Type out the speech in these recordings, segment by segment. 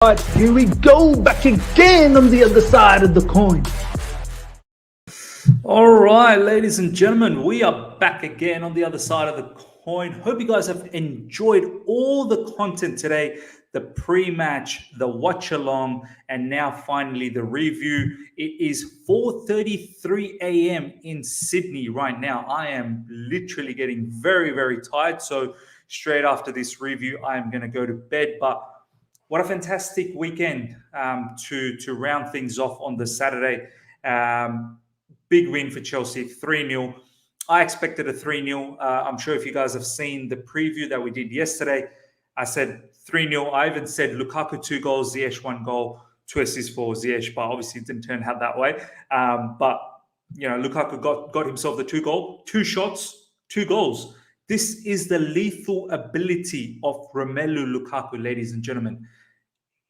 Right, here we go, back again on the other side of the coin. All right, ladies and gentlemen, we are back again on the other side of the coin. Hope you guys have enjoyed all the content today, the pre-match, the watch-along, and now finally the review. It is 4:33 a.m. in Sydney right now. I am literally getting very, very tired. So straight after this review, I am going to go to bed. But what a fantastic weekend to round things off on the Saturday. Big win for Chelsea, 3-0. I expected a 3-0. I'm sure if you guys have seen the preview that we did yesterday, I said 3-0. I even said Lukaku 2 goals, Ziyech 1 goal, 2 assists for Ziyech, but obviously it didn't turn out that way. But, Lukaku got himself the 2 shots, 2 goals. This is the lethal ability of Romelu Lukaku, ladies and gentlemen.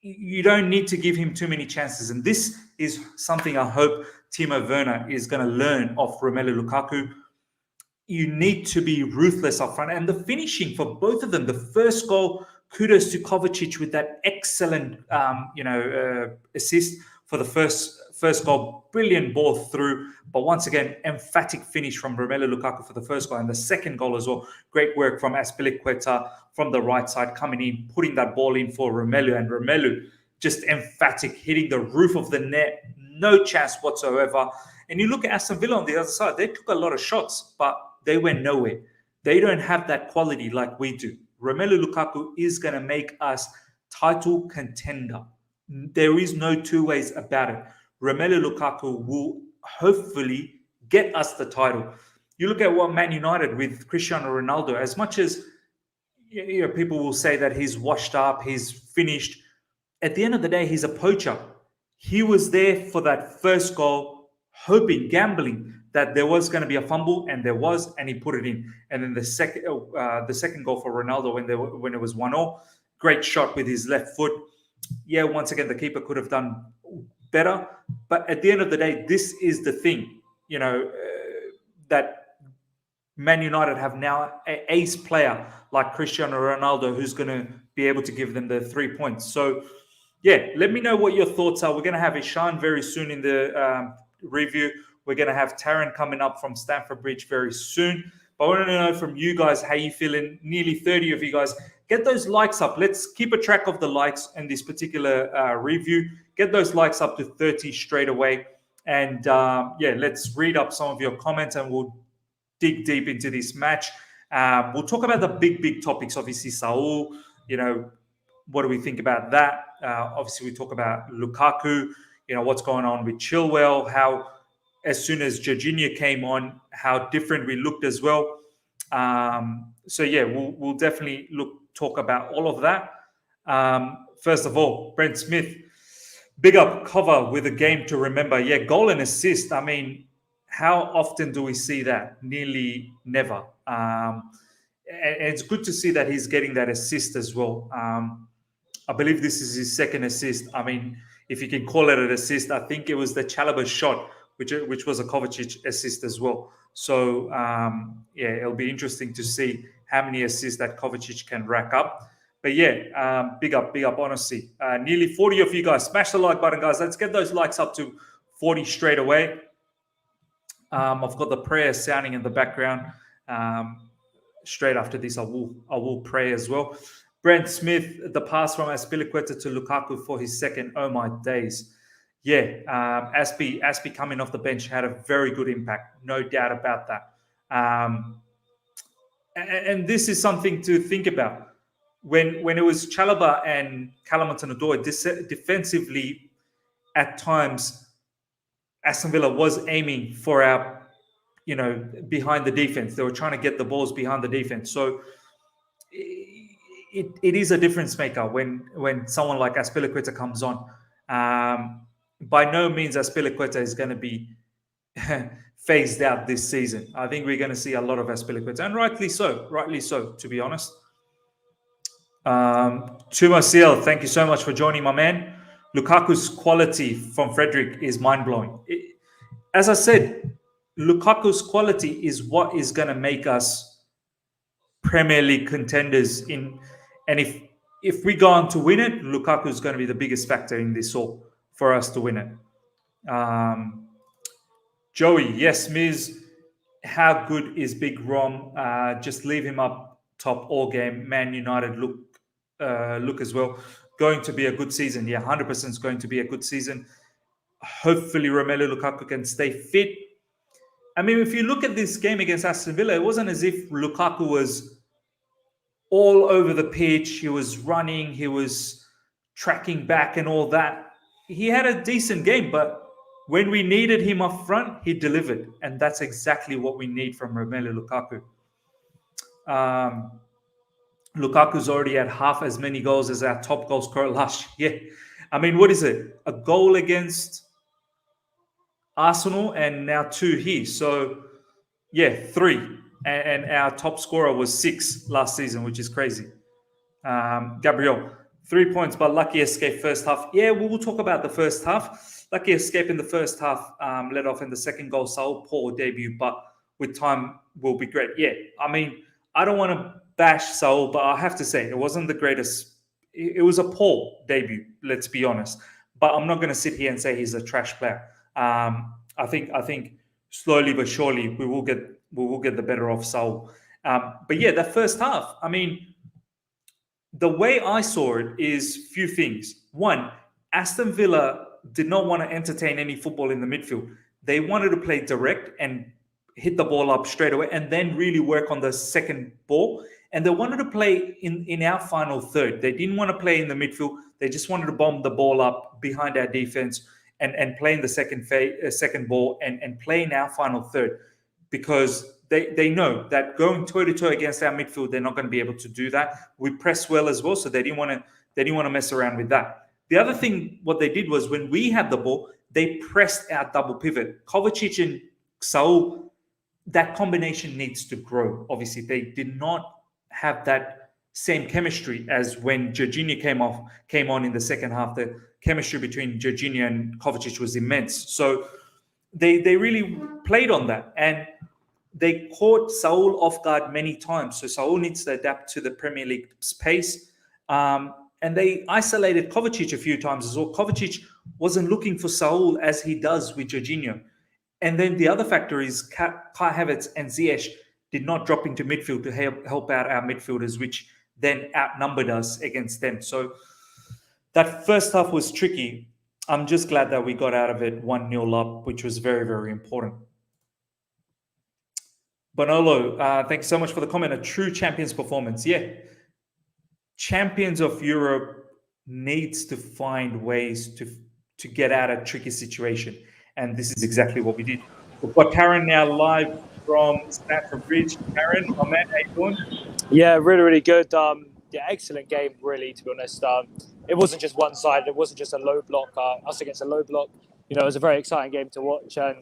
You don't need to give him too many chances. And this is something I hope Timo Werner is going to learn of Romelu Lukaku. You need to be ruthless up front. And the finishing for both of them, the first goal, kudos to Kovacic with that excellent, assist for the first goal. Brilliant ball through. But once again, emphatic finish from Romelu Lukaku for the first goal. And the second goal as well. Great work from Azpilicueta from the right side, coming in, putting that ball in for Romelu. And Romelu, just emphatic, hitting the roof of the net. No chance whatsoever. And you look at Aston Villa on the other side. They took a lot of shots, but they went nowhere. They don't have that quality like we do. Romelu Lukaku is going to make us title contender. There is no two ways about it. Romelu Lukaku will hopefully get us the title. You look at what Man United with Cristiano Ronaldo, as much as people will say that he's washed up, he's finished. At the end of the day, he's a poacher. He was there for that first goal, hoping, gambling that there was going to be a fumble, and there was, and he put it in. And then the second goal for Ronaldo when it was 1-0, great shot with his left foot. Yeah, once again, the keeper could have done better. But at the end of the day, this is the thing, that Man United have now an ace player like Cristiano Ronaldo who's going to be able to give them the 3 points. So, yeah, let me know what your thoughts are. We're going to have Ishan very soon in the review. We're going to have Taron coming up from Stamford Bridge very soon. But I want to know from you guys how you feeling. Nearly 30 of you guys. Get those likes up. Let's keep a track of the likes in this particular review. Get those likes up to 30 straight away. And, let's read up some of your comments and we'll dig deep into this match. We'll talk about the big topics. Obviously, Saul, what do we think about that? Obviously, we talk about Lukaku, what's going on with Chilwell, how as soon as Jorginho came on, how different we looked as well. We'll definitely talk about all of that. First of all, Brent Smith, big up cover with a game to remember. Yeah, goal and assist. I mean, how often do we see that? Nearly never. And it's good to see that he's getting that assist as well. I believe this is his second assist. I mean, if you can call it an assist, I think it was the Chalobah shot, which was a Kovacic assist as well. So, it'll be interesting to see how many assists that Kovacic can rack up. But big up, honestly. Nearly 40 of you guys. Smash the like button, guys. Let's get those likes up to 40 straight away. I've got the prayer sounding in the background. Straight after this, I will pray as well. Brent Smith, the pass from Azpilicueta to Lukaku for his second. Oh my days. Yeah, Aspi coming off the bench had a very good impact. No doubt about that. And this is something to think about. When it was Chalobah and Callum Hudson-Odoi, defensively, at times, Aston Villa was aiming for our, behind the defense. They were trying to get the balls behind the defense. So it is a difference maker when someone like Azpilicueta comes on. By no means Azpilicueta is going to be phased out this season. I think we're going to see a lot of Azpilicueta, and rightly so, to be honest. Tuma Seal, thank you so much for joining, my man. Lukaku's quality from Frederick is mind-blowing. As I said, Lukaku's quality is what is going to make us Premier League contenders and if if we go on to win it, Lukaku is going to be the biggest factor in this all for us to win it. Joey, yes, Miz. How good is Big Rom? Just leave him up top all game. Man United look as well. Going to be a good season. Yeah, 100% is going to be a good season. Hopefully, Romelu Lukaku can stay fit. I mean, if you look at this game against Aston Villa, it wasn't as if Lukaku was all over the pitch. He was running, he was tracking back and all that. He had a decent game, but when we needed him up front, he delivered. And that's exactly what we need from Romelu Lukaku. Lukaku's already had half as many goals as our top goal scorer last year. I mean, what is it? A goal against Arsenal and now 2 here. So, yeah, 3. And our top scorer was 6 last season, which is crazy. Gabriel, 3 points, but lucky escape first half. Yeah, we will talk about the first half. Lucky escape in the first half, led off in the second goal. Saul, poor debut, but with time will be great. Yeah, I mean, I don't want to bash Saul, but I have to say it wasn't the greatest. It was a poor debut, let's be honest. But I'm not going to sit here and say he's a trash player. I think slowly but surely we will get the better of Saul. But yeah, that first half, I mean, the way I saw it is few things. One, Aston Villa did not want to entertain any football in the midfield. They wanted to play direct and hit the ball up straight away and then really work on the second ball. And they wanted to play in our final third. They didn't want to play in the midfield. They just wanted to bomb the ball up behind our defense and play in the second ball and play in our final third, because they know that going toe-to-toe against our midfield, they're not going to be able to do that. We press well as well, so they didn't want to mess around with that. The other thing, what they did was when we had the ball, they pressed our double pivot. Kovacic and Saul, that combination needs to grow. Obviously, they did not have that same chemistry as when Jorginho came on in the second half. The chemistry between Jorginho and Kovacic was immense. So they really played on that, and they caught Saul off guard many times. So Saul needs to adapt to the Premier League's pace. And they isolated Kovacic a few times as well. Kovacic wasn't looking for Saul as he does with Jorginho. And then the other factor is Kai Havertz and Ziyech did not drop into midfield to help out our midfielders, which then outnumbered us against them. So that first half was tricky. I'm just glad that we got out of it 1-0 up, which was very, very important. Bonolo, thanks so much for the comment. A true champions performance. Yeah. Champions of Europe needs to find ways to get out of tricky situation. And this is exactly what we did. We've got Taron now live from Stamford Bridge. Taron, my man, how you doing? Yeah, really, really good. Yeah, excellent game, really, to be honest. It wasn't just one side. It wasn't just a low block, us against a low block. You know, it was a very exciting game to watch. And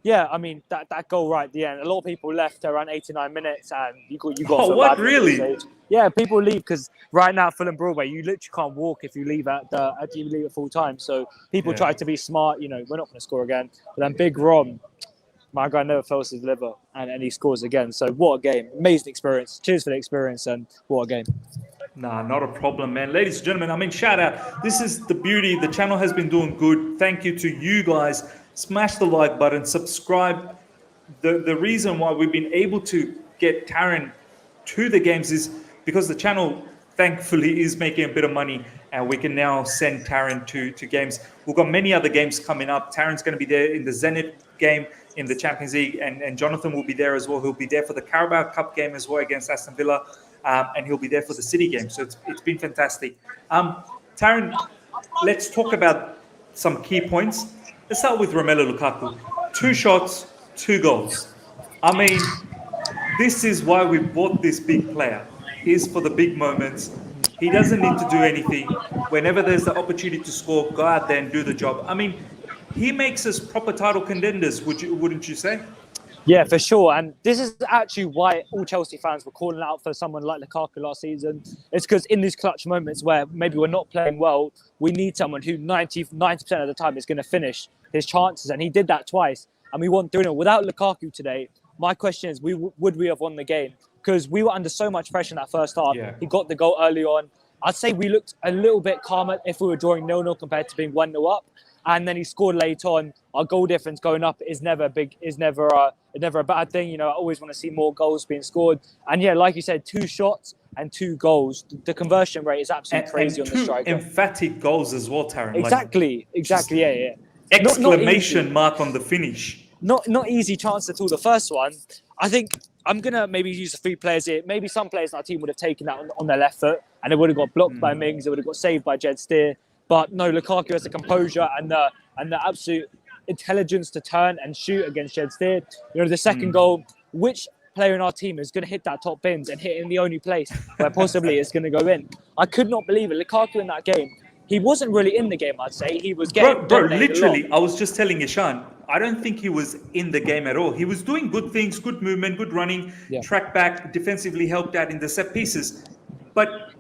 yeah, I mean, that goal right at the end, a lot of people left around 89 minutes and you got Oh, what, really? Yeah, people leave because right now at Fulham Broadway, you literally can't walk if you leave at full time. So people try to be smart, you know, we're not going to score again. But then Big Rom, my guy never fails to deliver and he scores again. So what a game. Amazing experience. Cheers for the experience and what a game. Nah, not a problem, man. Ladies and gentlemen, I mean, shout out. This is the beauty. The channel has been doing good. Thank you to you guys. Smash the like button, subscribe. The reason why we've been able to get Taron to the games is because the channel, thankfully, is making a bit of money and we can now send Taron to games. We've got many other games coming up. Taron's going to be there in the Zenit game in the Champions League, and Jonathan will be there as well. He'll be there for the Carabao Cup game as well against Aston Villa, and he'll be there for the City game. So it's been fantastic. Taron, let's talk about some key points. Let's start with Romelu Lukaku. 2 shots, 2 goals. I mean, this is why we bought this big player. He's for the big moments. He doesn't need to do anything. Whenever there's the opportunity to score, go out there and do the job. I mean, he makes us proper title contenders, wouldn't you say? Yeah, for sure. And this is actually why all Chelsea fans were calling out for someone like Lukaku last season. It's because in these clutch moments where maybe we're not playing well, we need someone who 90% of the time is going to finish his chances. And he did that twice. And we won 3-0. Without Lukaku today, my question is, would we have won the game? Because we were under so much pressure in that first half. Yeah. He got the goal early on. I'd say we looked a little bit calmer if we were drawing 0-0 compared to being 1-0 up. And then he scored late on. Our goal difference going up is never a bad thing. You know, I always want to see more goals being scored. And yeah, like you said, 2 shots and 2 goals. The conversion rate is absolutely crazy on the striker. Emphatic goals as well, Taron. Exactly. Yeah. Exclamation mark on the finish. Not easy chance at all. The first one, I think I'm going to maybe use the 3 players here. Maybe some players in our team would have taken that on their left foot and it would have got blocked by Mings. It would have got saved by Jed Steer. But no, Lukaku has the composure and the absolute intelligence to turn and shoot against Jed Steer. You know, the second goal, which player in our team is going to hit that top bins and hit in the only place where possibly it's going to go in? I could not believe it. Lukaku in that game, he wasn't really in the game, I'd say. He was getting... Bro, literally, I was just telling Ishan, I don't think he was in the game at all. He was doing good things, good movement, good running, track back, defensively helped out in the set pieces. But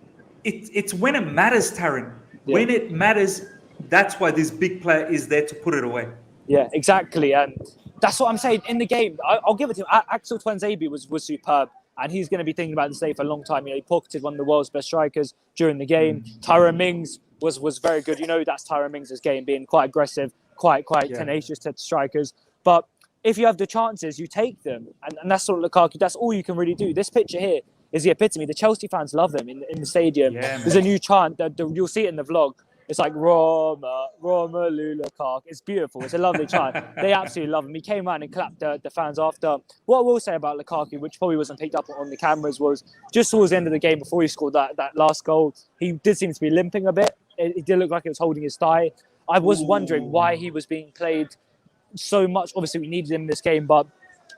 it's when it matters, Taron. Yeah. When it matters, that's why this big player is there to put it away. Yeah, exactly. And that's what I'm saying. In the game, I'll give it to him. Axel Tuanzebe was superb. And he's going to be thinking about this day for a long time. You know, he pocketed one of the world's best strikers during the game. Tyrone Mings was very good. You know, that's Tyrone Mings' game, being quite aggressive, quite tenacious to strikers. But if you have the chances, you take them. And that's sort of Lukaku. That's all you can really do. This picture here is the epitome. The Chelsea fans love him in the stadium. Yeah, there's a new chant that you'll see it in the vlog. It's like Roma, Lukaku. It's beautiful. It's a lovely chant. They absolutely love him. He came around and clapped the fans after. What I will say about Lukaku, which probably wasn't picked up on the cameras, was just towards the end of the game before he scored that last goal, he did seem to be limping a bit. It did look like he was holding his thigh. I was wondering why he was being played so much. Obviously, we needed him in this game, but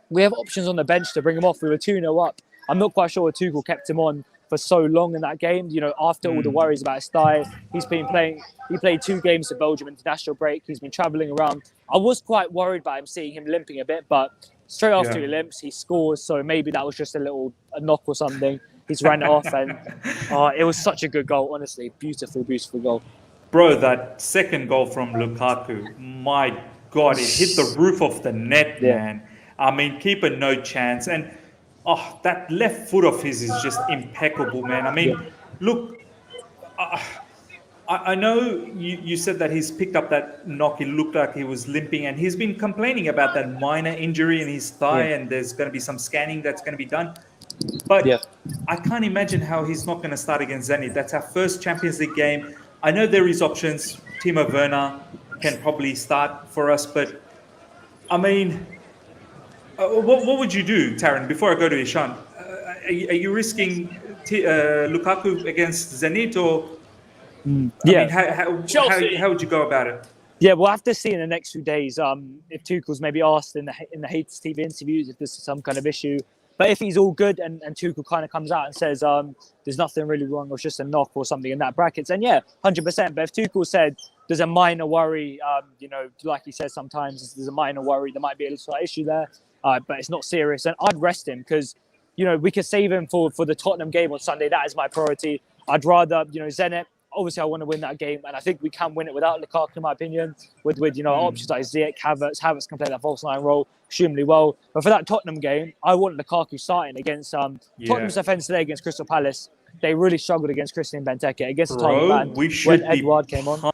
we have options on the bench to bring him off. We were 2-0 up. I'm not quite sure Tuchel kept him on for so long in that game. You know, after all the worries about his thigh, he played 2 games for Belgium international break. He's been travelling around. I was quite worried by him, seeing him limping a bit, but straight after he limps, he scores. So maybe that was just a knock or something. He's ran it off, and it was such a good goal. Honestly, beautiful goal. Bro, that second goal from Lukaku, my God, it hit the roof of the net, man. I mean, keeper no chance. And that left foot of his is just impeccable, man. I mean, look, I know you said that he's picked up that knock. It looked like he was limping, and he's been complaining about that minor injury in his thigh, and there's going to be some scanning that's going to be done. But I can't imagine how he's not going to start against Zenit. That's our first Champions League game. I know there is options. Timo Werner can probably start for us, but I mean, what would you do, Taron, before I go to Ishan? Are you risking Lukaku against Zenit, or I mean, how would you go about it? Yeah, we'll have to see in the next few days if Tuchel's maybe asked in the Hates TV interviews if there's some kind of issue. But if he's all good and Tuchel kind of comes out and says there's nothing really wrong, or it's just a knock or something in that brackets, then 100%. But if Tuchel said there's a minor worry, you know, like he says sometimes, there's a minor worry, there might be a slight issue there, but it's not serious, and I'd rest him because, you know, we could save him for the Tottenham game on Sunday. That is my priority. I'd rather, you know, Zenit. Obviously, I want to win that game, and I think we can win it without Lukaku, in my opinion, with you know, options like Ziyech, Havertz. Havertz can play that false line role extremely well. But for that Tottenham game, I want Lukaku starting against Tottenham's defence today against Crystal Palace. They really struggled against Christian Benteke, against the Tottenham when Edouard came on.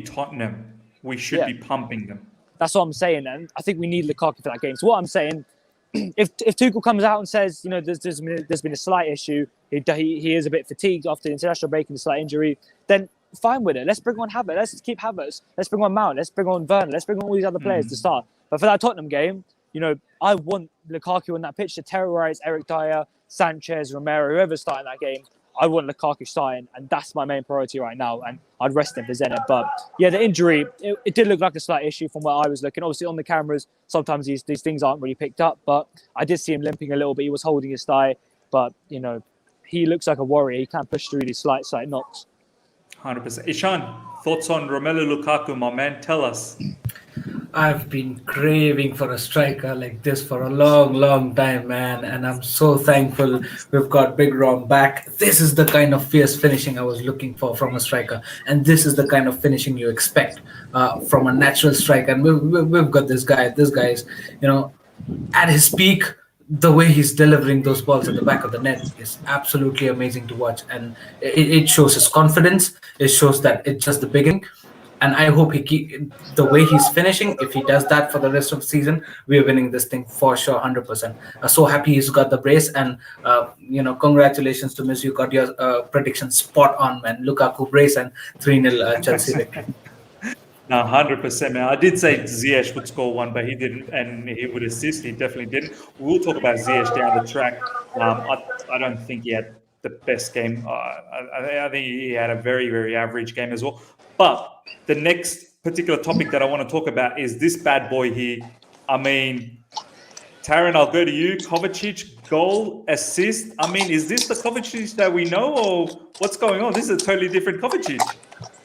Tottenham, we should be pumping them. That's what I'm saying, and I think we need Lukaku for that game. So what I'm saying, if Tuchel comes out and says, you know, there's been a slight issue, he is a bit fatigued after the international break and a slight injury, then fine with it. Let's bring on Havertz. Let's keep Havertz. Let's bring on Mount. Let's bring on Werner. Let's bring on all these other players to start. But for that Tottenham game, you know, I want Lukaku on that pitch to terrorise Eric Dyer, Sanchez, Romero, whoever's starting that game. I want Lukaku starting, and that's my main priority right now. And I'd rest him for Zenit. But yeah, the injury, it did look like a slight issue from where I was looking. Obviously, on the cameras, sometimes these things aren't really picked up. But I did see him limping a little bit. He was holding his thigh. But, you know, he looks like a warrior. He can't push through these slight knocks. 100%. Ishan, thoughts on Romelu Lukaku, my man? Tell us. I've been craving for a striker like this for a long time, man. And I'm so thankful we've got Big Rom back. This is the kind of fierce finishing I was looking for from a striker. And this is the kind of finishing you expect from a natural striker. And we've got this guy. This guy is, you know, at his peak. the way he's delivering those balls at the back of the net is absolutely amazing to watch, and it shows his confidence. It shows that it's just the beginning, and I hope he keep the way he's finishing. If he does that for the rest of the season, we're winning this thing for sure, 100%. So happy he's got the brace, and congratulations to Miss. You got your prediction spot on, man. Lukaku brace and 3-0 Chelsea victory. No, 100%, man. I did say Ziyech would score one, but he didn't, and he would assist. He definitely didn't. We'll talk about Ziyech down the track. I don't think he had the best game. I think he had a very, very average game as well. But the next particular topic that I want to talk about is this bad boy here. I mean, Taron, I'll go to you. Kovacic, goal, assist. I mean, is this the Kovacic that we know, or what's going on? This is a totally different Kovacic.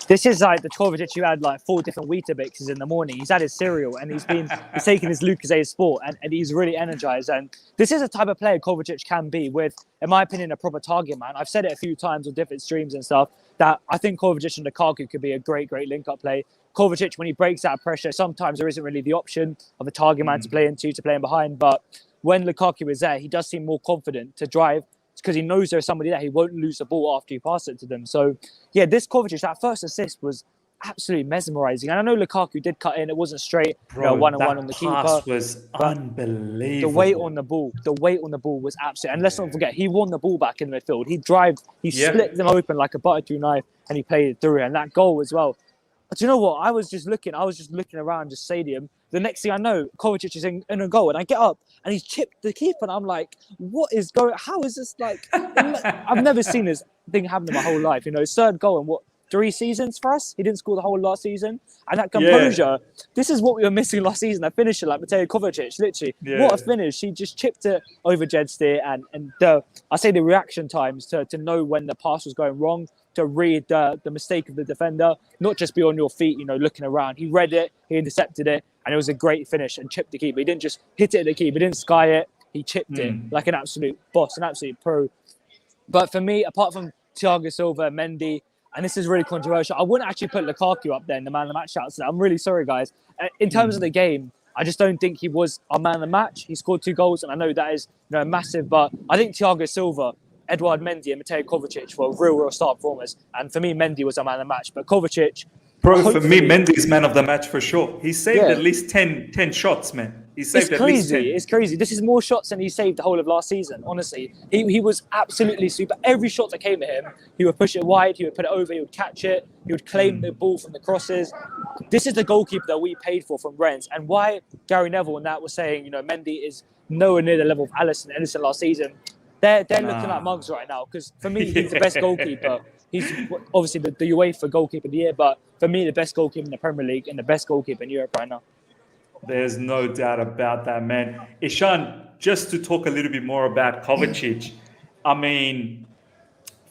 This is like the Kovacic who had like 4 different Weetabixes in the morning. He's had his cereal and he's taking his Lucozade Sport and he's really energized. And this is a type of player Kovacic can be with, in my opinion, a proper target man. I've said it a few times on different streams and stuff that I think Kovacic and Lukaku could be a great link-up play. Kovacic, when he breaks out of pressure, sometimes there isn't really the option of a target man to play into, to play in behind. But when Lukaku is there, he does seem more confident to drive, because he knows there's somebody there. He won't lose the ball after you pass it to them. So, yeah, this Kovacic, that first assist was absolutely mesmerising. And I know Lukaku did cut in. It wasn't straight, one-on-one on the keeper. Pass was unbelievable. The weight on the ball was absolute. And let's not forget, he won the ball back in the midfield. He split them open like a butter-through knife, and he played it through. And that goal as well. But you know what? I was just looking around the stadium. The next thing I know, Kovacic is in a goal, and I get up and he's chipped the keeper, and I'm like, what is going? How is this like? I've never seen this thing happen in my whole life. His third goal in 3 seasons for us. He didn't score the whole last season, and that composure. Yeah. This is what we were missing last season. A finisher like Mateo Kovacic, literally, what a finish! He just chipped it over Jed Steer, and I say the reaction times to know when the pass was going wrong, to read the mistake of the defender, not just be on your feet, looking around. He read it, he intercepted it, and it was a great finish and chipped the keeper. He didn't just hit it at the keeper, he didn't sky it, he chipped it like an absolute boss, an absolute pro. But for me, apart from Thiago Silva, Mendy, and this is really controversial, I wouldn't actually put Lukaku up there in the man of the match shouts. I'm really sorry, guys. In terms of the game, I just don't think he was our man of the match. He scored 2 goals, and I know that is massive, but I think Thiago Silva, Edouard Mendy and Mateo Kovacic were real star performers. And for me, Mendy was a man of the match. But Kovacic... Bro, for me, Mendy's man of the match for sure. He saved at least 10 shots, man. He saved at least 10. It's crazy. This is more shots than he saved the whole of last season, honestly. He was absolutely super. Every shot that came at him, he would push it wide, he would put it over, he would catch it, he would claim the ball from the crosses. This is the goalkeeper that we paid for from Rennes. And why Gary Neville and that was saying, Mendy is nowhere near the level of Alisson last season. They're looking like mugs right now, because for me, he's the best goalkeeper. He's obviously the UEFA goalkeeper of the year, but for me, the best goalkeeper in the Premier League and the best goalkeeper in Europe right now. There's no doubt about that, man. Ishan, just to talk a little bit more about Kovacic, I mean,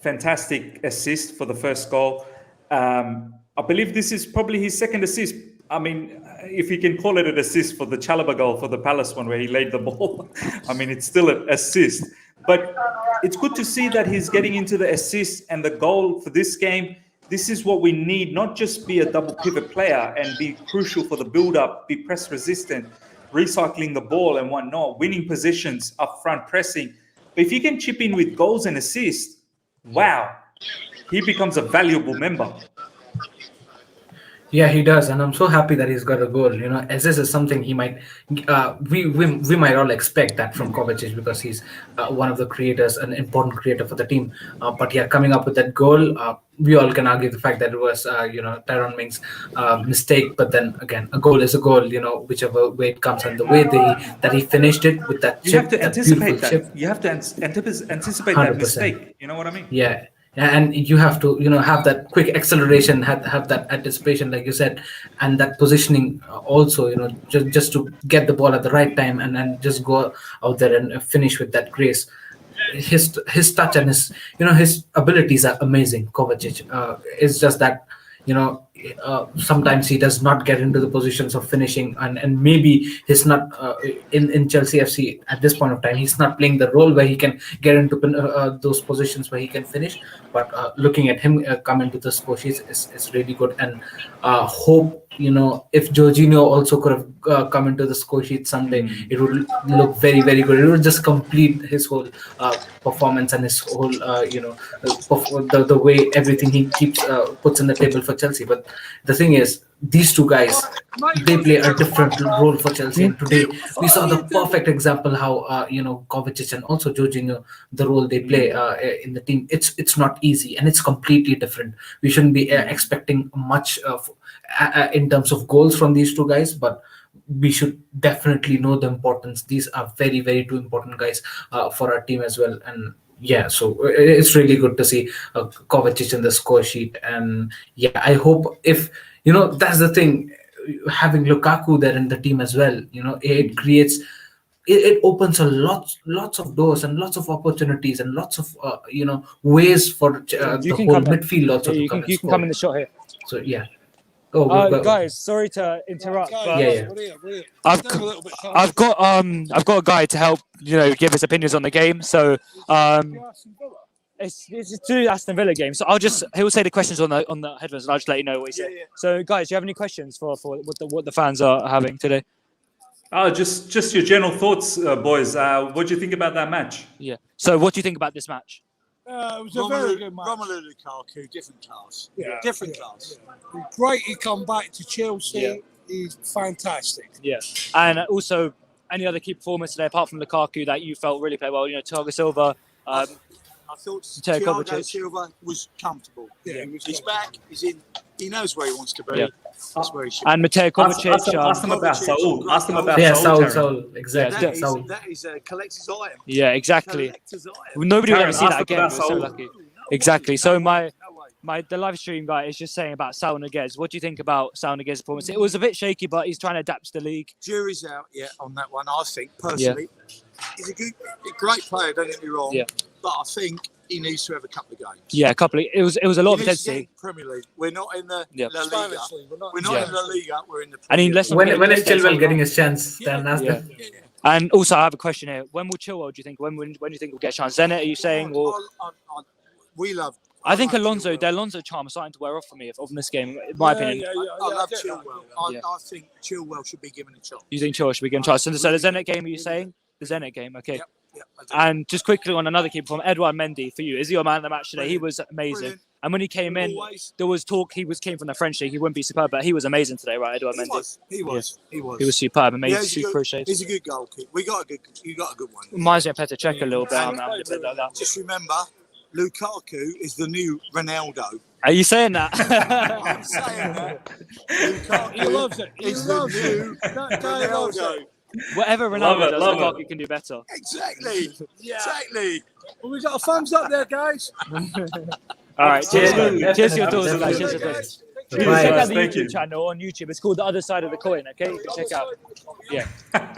fantastic assist for the first goal. I believe this is probably his second assist. I mean, if you can call it an assist for the Chalobah goal, for the Palace one where he laid the ball, I mean, it's still an assist. But it's good to see that he's getting into the assist and the goal for this game. This is what we need, not just be a double pivot player and be crucial for the build-up, be press resistant, recycling the ball and whatnot, winning positions, up front pressing. But if you can chip in with goals and assists, wow, he becomes a valuable member. Yeah, he does, and I'm so happy that he's got a goal. As this is something he might, we might all expect that from Kovacic, because he's one of the creators, an important creator for the team. But yeah, coming up with that goal, we all can argue the fact that it was, Taron Mings' mistake. But then again, a goal is a goal. Whichever way it comes, and the way that he finished it with that chip, you have to anticipate that. Chip. You have to anticipate 100%. That mistake. You know what I mean? Yeah. And you have to, have that quick acceleration, have that anticipation, like you said, and that positioning also, just to get the ball at the right time and then just go out there and finish with that grace. His touch and his abilities are amazing. Kovacic, it's just that, sometimes he does not get into the positions of finishing, and maybe he's not in Chelsea FC at this point of time. He's not playing the role where he can get into those positions where he can finish. But looking at him come into the score sheet is really good, and hope if Jorginho also could have come into the score sheet someday, it would look very, very good. It would just complete his whole performance and his whole the way everything he keeps puts in the table for Chelsea. But the thing is, these two guys, they play a different role for Chelsea. And today we saw the perfect example how Kovacic and also Jorginho, the role they play in the team. It's not easy, and it's completely different. We shouldn't be expecting much in terms of goals from these two guys, but we should definitely know the importance. These are very, very two important guys for our team as well. And yeah, so it's really good to see Kovacic in the score sheet. And yeah, I hope if that's the thing, having Lukaku there in the team as well, it creates, it opens lots of doors and lots of opportunities and lots of ways for the whole midfield also to come. You can come in the shot here. So yeah. Guys, sorry to interrupt, but Yeah. I've got a guy to help give his opinions on the game. So it's two Aston Villa games. So he'll say the questions on the headphones, and I'll just let you know what he said. Yeah. So guys, do you have any questions for what the fans are having today? Just your general thoughts, boys. What do you think about that match? Yeah. So what do you think about this match? It was a very good match. Romelu Lukaku, different class. Yeah. Different class. Great he come back to Chelsea. Yeah. He's fantastic. Yeah. And also, any other key performance today apart from Lukaku that you felt really played well? Thiago Silva. I thought Thiago Silva was comfortable. Yeah. He's back. He's in. He knows where he wants to be. Yeah. That's where he should. And Mateo Kovacic. Ask them about Saul. Ask them about Saul. Exactly. That is a collector's item. Yeah, exactly. Nobody would ever see that again. We're so lucky. Exactly. So the live stream guy is just saying about Saul Niguez. What do you think about Saul Niguez's performance? It was a bit shaky, but he's trying to adapt to the league. Jury's out, on that one. I think personally, he's a great player. Don't get me wrong. Yeah. But I think he needs to have a couple of games. Yeah, a couple. It was a lot of intensity. Premier League. We're not in the La Liga. We're not in La Liga. We're in the. And when is Chilwell getting his chance? Then Aston. And also, I have a question here. When will Chilwell? Do you think? When do you think we'll get a chance? Zenit, are you saying? Or we love. I think the Alonso charm is starting to wear off for me of this game, in my opinion. I love Chilwell. I think Chilwell should be given a chance. You think Chilwell should be given a chance? So the Zenit game, are you saying? The Zenit game, okay. Yep, and just quickly on another keeper from Edouard Mendy for you. Is he your man of the match today? He was amazing. Brilliant. And when he came in, there was talk he came from the French league. He wouldn't be superb, but he was amazing today, right, Edouard Mendy? He was. He was superb. Amazing, super appreciated. He's a good goalkeeper. You got a good one. Reminds me of Petr Cech a little bit. I'm a bit like that. Just remember, Lukaku is the new Ronaldo. Are you saying that? I'm saying that. Lukaku he loves it. He loves it. That guy loves it. Whatever Ronaldo does, Lukaku can do better. Exactly. Exactly. Well, we got a thumbs up there, guys. All right. Cheers to your thoughts, guys. Cheers to your thoughts. You can check out the YouTube channel on YouTube. It's called The Other Side of the Coin, okay? You can check out. Yeah.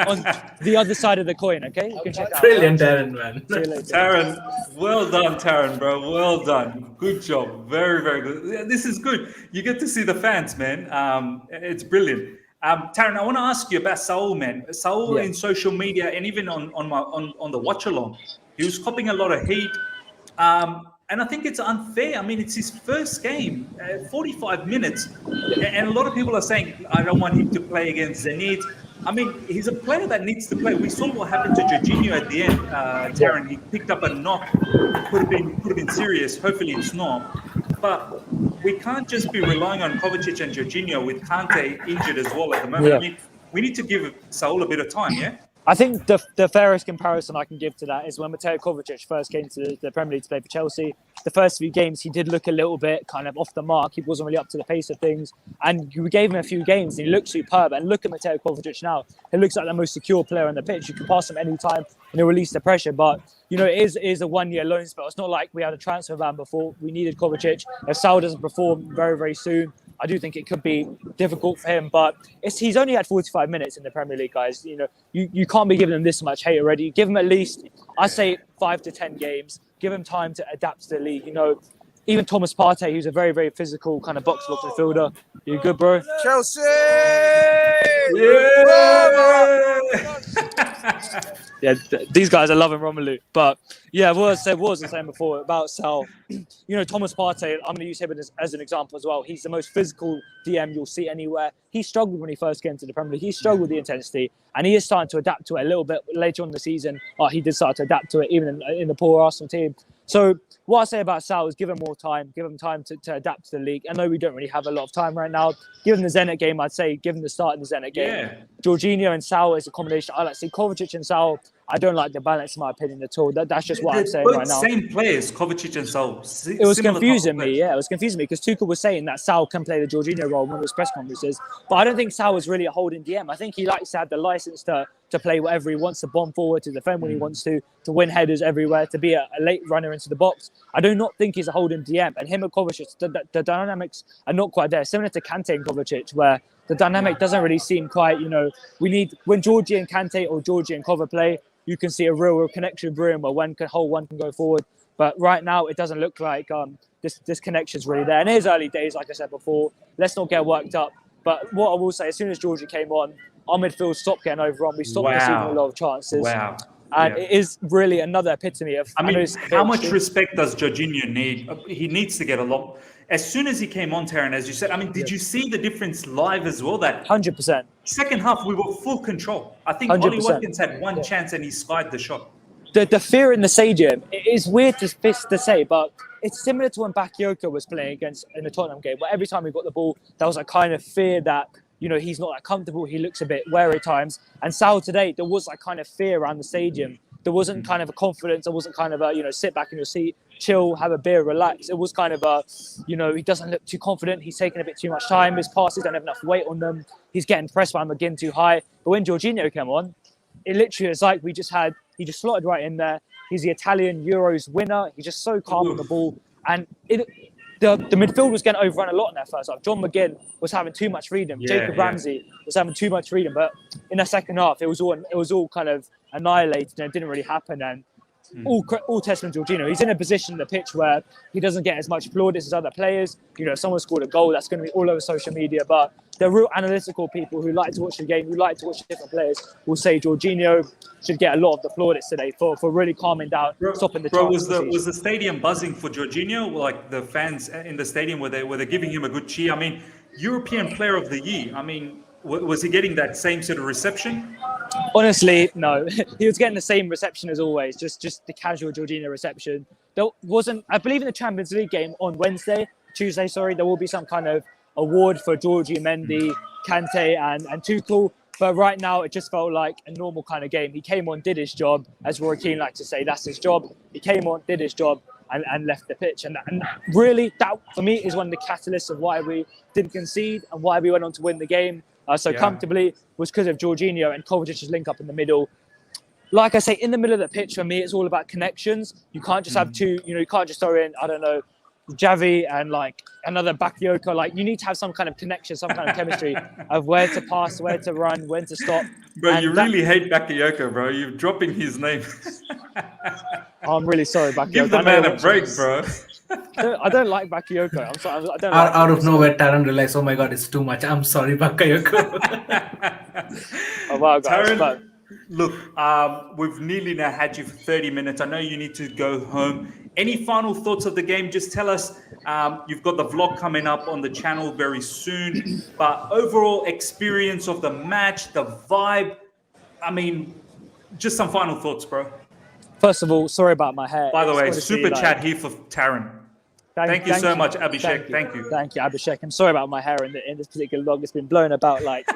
On The Other Side of the Coin, okay? You can check out. Brilliant, Taron, man. Taron, well done, Taron, bro. Well done. Good job. Very, very good. This is good. You get to see the fans, man. It's brilliant. Taron, I want to ask you about Saul, man. Saul in social media and even on the watch along, he was copping a lot of heat. And I think it's unfair. I mean, it's his first game, 45 minutes. And a lot of people are saying, I don't want him to play against Zenit. I mean, he's a player that needs to play. We saw what happened to Jorginho at the end, Taron. He picked up a knock. Could have been serious. Hopefully it's not. But we can't just be relying on Kovacic and Jorginho with Kante injured as well at the moment. I mean, we need to give Saul a bit of time, yeah? I think the fairest comparison I can give to that is when Mateo Kovacic first came to the Premier League to play for Chelsea. The first few games, he did look a little bit kind of off the mark. He wasn't really up to the pace of things. And we gave him a few games and he looked superb. And look at Mateo Kovacic now. He looks like the most secure player on the pitch. You can pass him any time and he'll release the pressure. But, it is a one-year loan spell. It's not like we had a transfer ban before. We needed Kovacic. If Saul doesn't perform very, very soon, I do think it could be difficult for him, but he's only had 45 minutes in the Premier League, guys. You can't be giving him this much hate already. Give him at least, I say, 5 to 10 games. Give him time to adapt to the league. even Thomas Partey, who's a very, very physical kind of box-to-box midfielder. You good, bro? Chelsea! Yeah, these guys are loving Romelu. But yeah, what I was saying before about Saul, Thomas Partey, I'm going to use him as an example as well. He's the most physical DM you'll see anywhere. He struggled when he first came to the Premier League. He struggled with the intensity, and he is starting to adapt to it a little bit later on in the season. He did start to adapt to it, even in the poor Arsenal team. So what I say about Saul is give him more time, give him time to adapt to the league. I know we don't really have a lot of time right now. Given the Zenit game, I'd say give him the start in the Zenit game. Yeah. Jorginho and Saul is a combination. I like to see Kovacic and Saul. I don't like the balance, in my opinion, at all. That's just what I'm saying right now. Same players, Kovacic and Saul. It was confusing me. Yeah, it was confusing me because Tuchel was saying that Saul can play the Jorginho role in one of his press conferences. But I don't think Saul was really a holding DM. I think he likes to have the license to play whatever he wants, to bomb forward, to defend when he wants to win headers everywhere, to be a late runner into the box. I do not think he's a holding DM. And him and Kovacic, the dynamics are not quite there. Similar to Kante and Kovacic, where the dynamic doesn't really seem quite, we need, when Georgie and Kante or Georgie and Kova play, you can see a real connection brewing where one can hold, one can go forward. But right now, it doesn't look like this connection's really there. And it is early days, like I said before. Let's not get worked up. But what I will say, as soon as Georgie came on, our midfield stopped getting overrun. We stopped receiving a lot of chances. Wow. And it is really another epitome of... how much respect does Jorginho need? He needs to get a lot... As soon as he came on, Taron, as you said, did you see the difference live as well? That 100%. Second half, we were full control. I think Ollie Watkins had one chance and he skied the shot. The fear in the stadium, it is weird to say, but it's similar to when Bakayoko was playing in the Tottenham game, where every time he got the ball, there was a kind of fear that, he's not that comfortable. He looks a bit wary at times. And Saul today, there was like kind of fear around the stadium. There wasn't kind of a confidence. There wasn't kind of a, sit back in your seat, chill, have a beer, relax. It was kind of a, he doesn't look too confident. He's taking a bit too much time. His passes don't have enough weight on them. He's getting pressed by McGinn too high. But when Jorginho came on, it literally is like he just slotted right in there. He's the Italian Euros winner. He's just so calm on the ball. And the midfield was getting overrun a lot in that first half. John McGinn was having too much freedom. Jacob Ramsey was having too much freedom. But in the second half, it was all kind of annihilated and it didn't really happen. And all testament to Jorginho. He's in a position in the pitch where he doesn't get as much plaudits as other players. If someone scored a goal, that's going to be all over social media. But the real analytical people who like to watch the game, who like to watch different players, will say Jorginho should get a lot of the plaudits today for really calming down, stopping the was the stadium buzzing for Jorginho? Like the fans in the stadium, were they giving him a good cheer? European Player of the Year. Was he getting that same sort of reception? Honestly, no. He was getting the same reception as always, just the casual Jorginho reception. There wasn't, I believe in the Champions League game on Tuesday, there will be some kind of award for Georgie, Mendy, Kante and Tuchel. But right now, it just felt like a normal kind of game. He came on, did his job. As Roy Keane likes to say, that's his job. He came on, did his job, and left the pitch. And really, that, for me, is one of the catalysts of why we didn't concede and why we went on to win the game comfortably, was because of Jorginho and Kovacic's link up in the middle. Like I say, in the middle of the pitch, for me, it's all about connections. You can't just have two, you can't just throw in, Javi and like another Bakayoko. Like, you need to have some kind of connection, some kind of chemistry of where to pass, where to run, when to stop. Bro, and you really hate Bakayoko, bro. You're dropping his name. I'm really sorry, Bakayoko. Give the man a break, bro. I don't like Bakayoko. I'm sorry. I don't out of nowhere, Taron realized, oh my God, it's too much. I'm sorry, Bakayoko. Oh, wow, guys. Taron, look, we've nearly now had you for 30 minutes. I know you need to go home. Any final thoughts of the game? Just tell us. You've got the vlog coming up on the channel very soon. But overall experience of the match, the vibe. Just some final thoughts, bro. First of all, sorry about my hair. By the way, super chat here for Taron. Thank you so much, Abhishek. Thank you. Thank you, Abhishek. I'm sorry about my hair in this particular vlog. It's been blown about like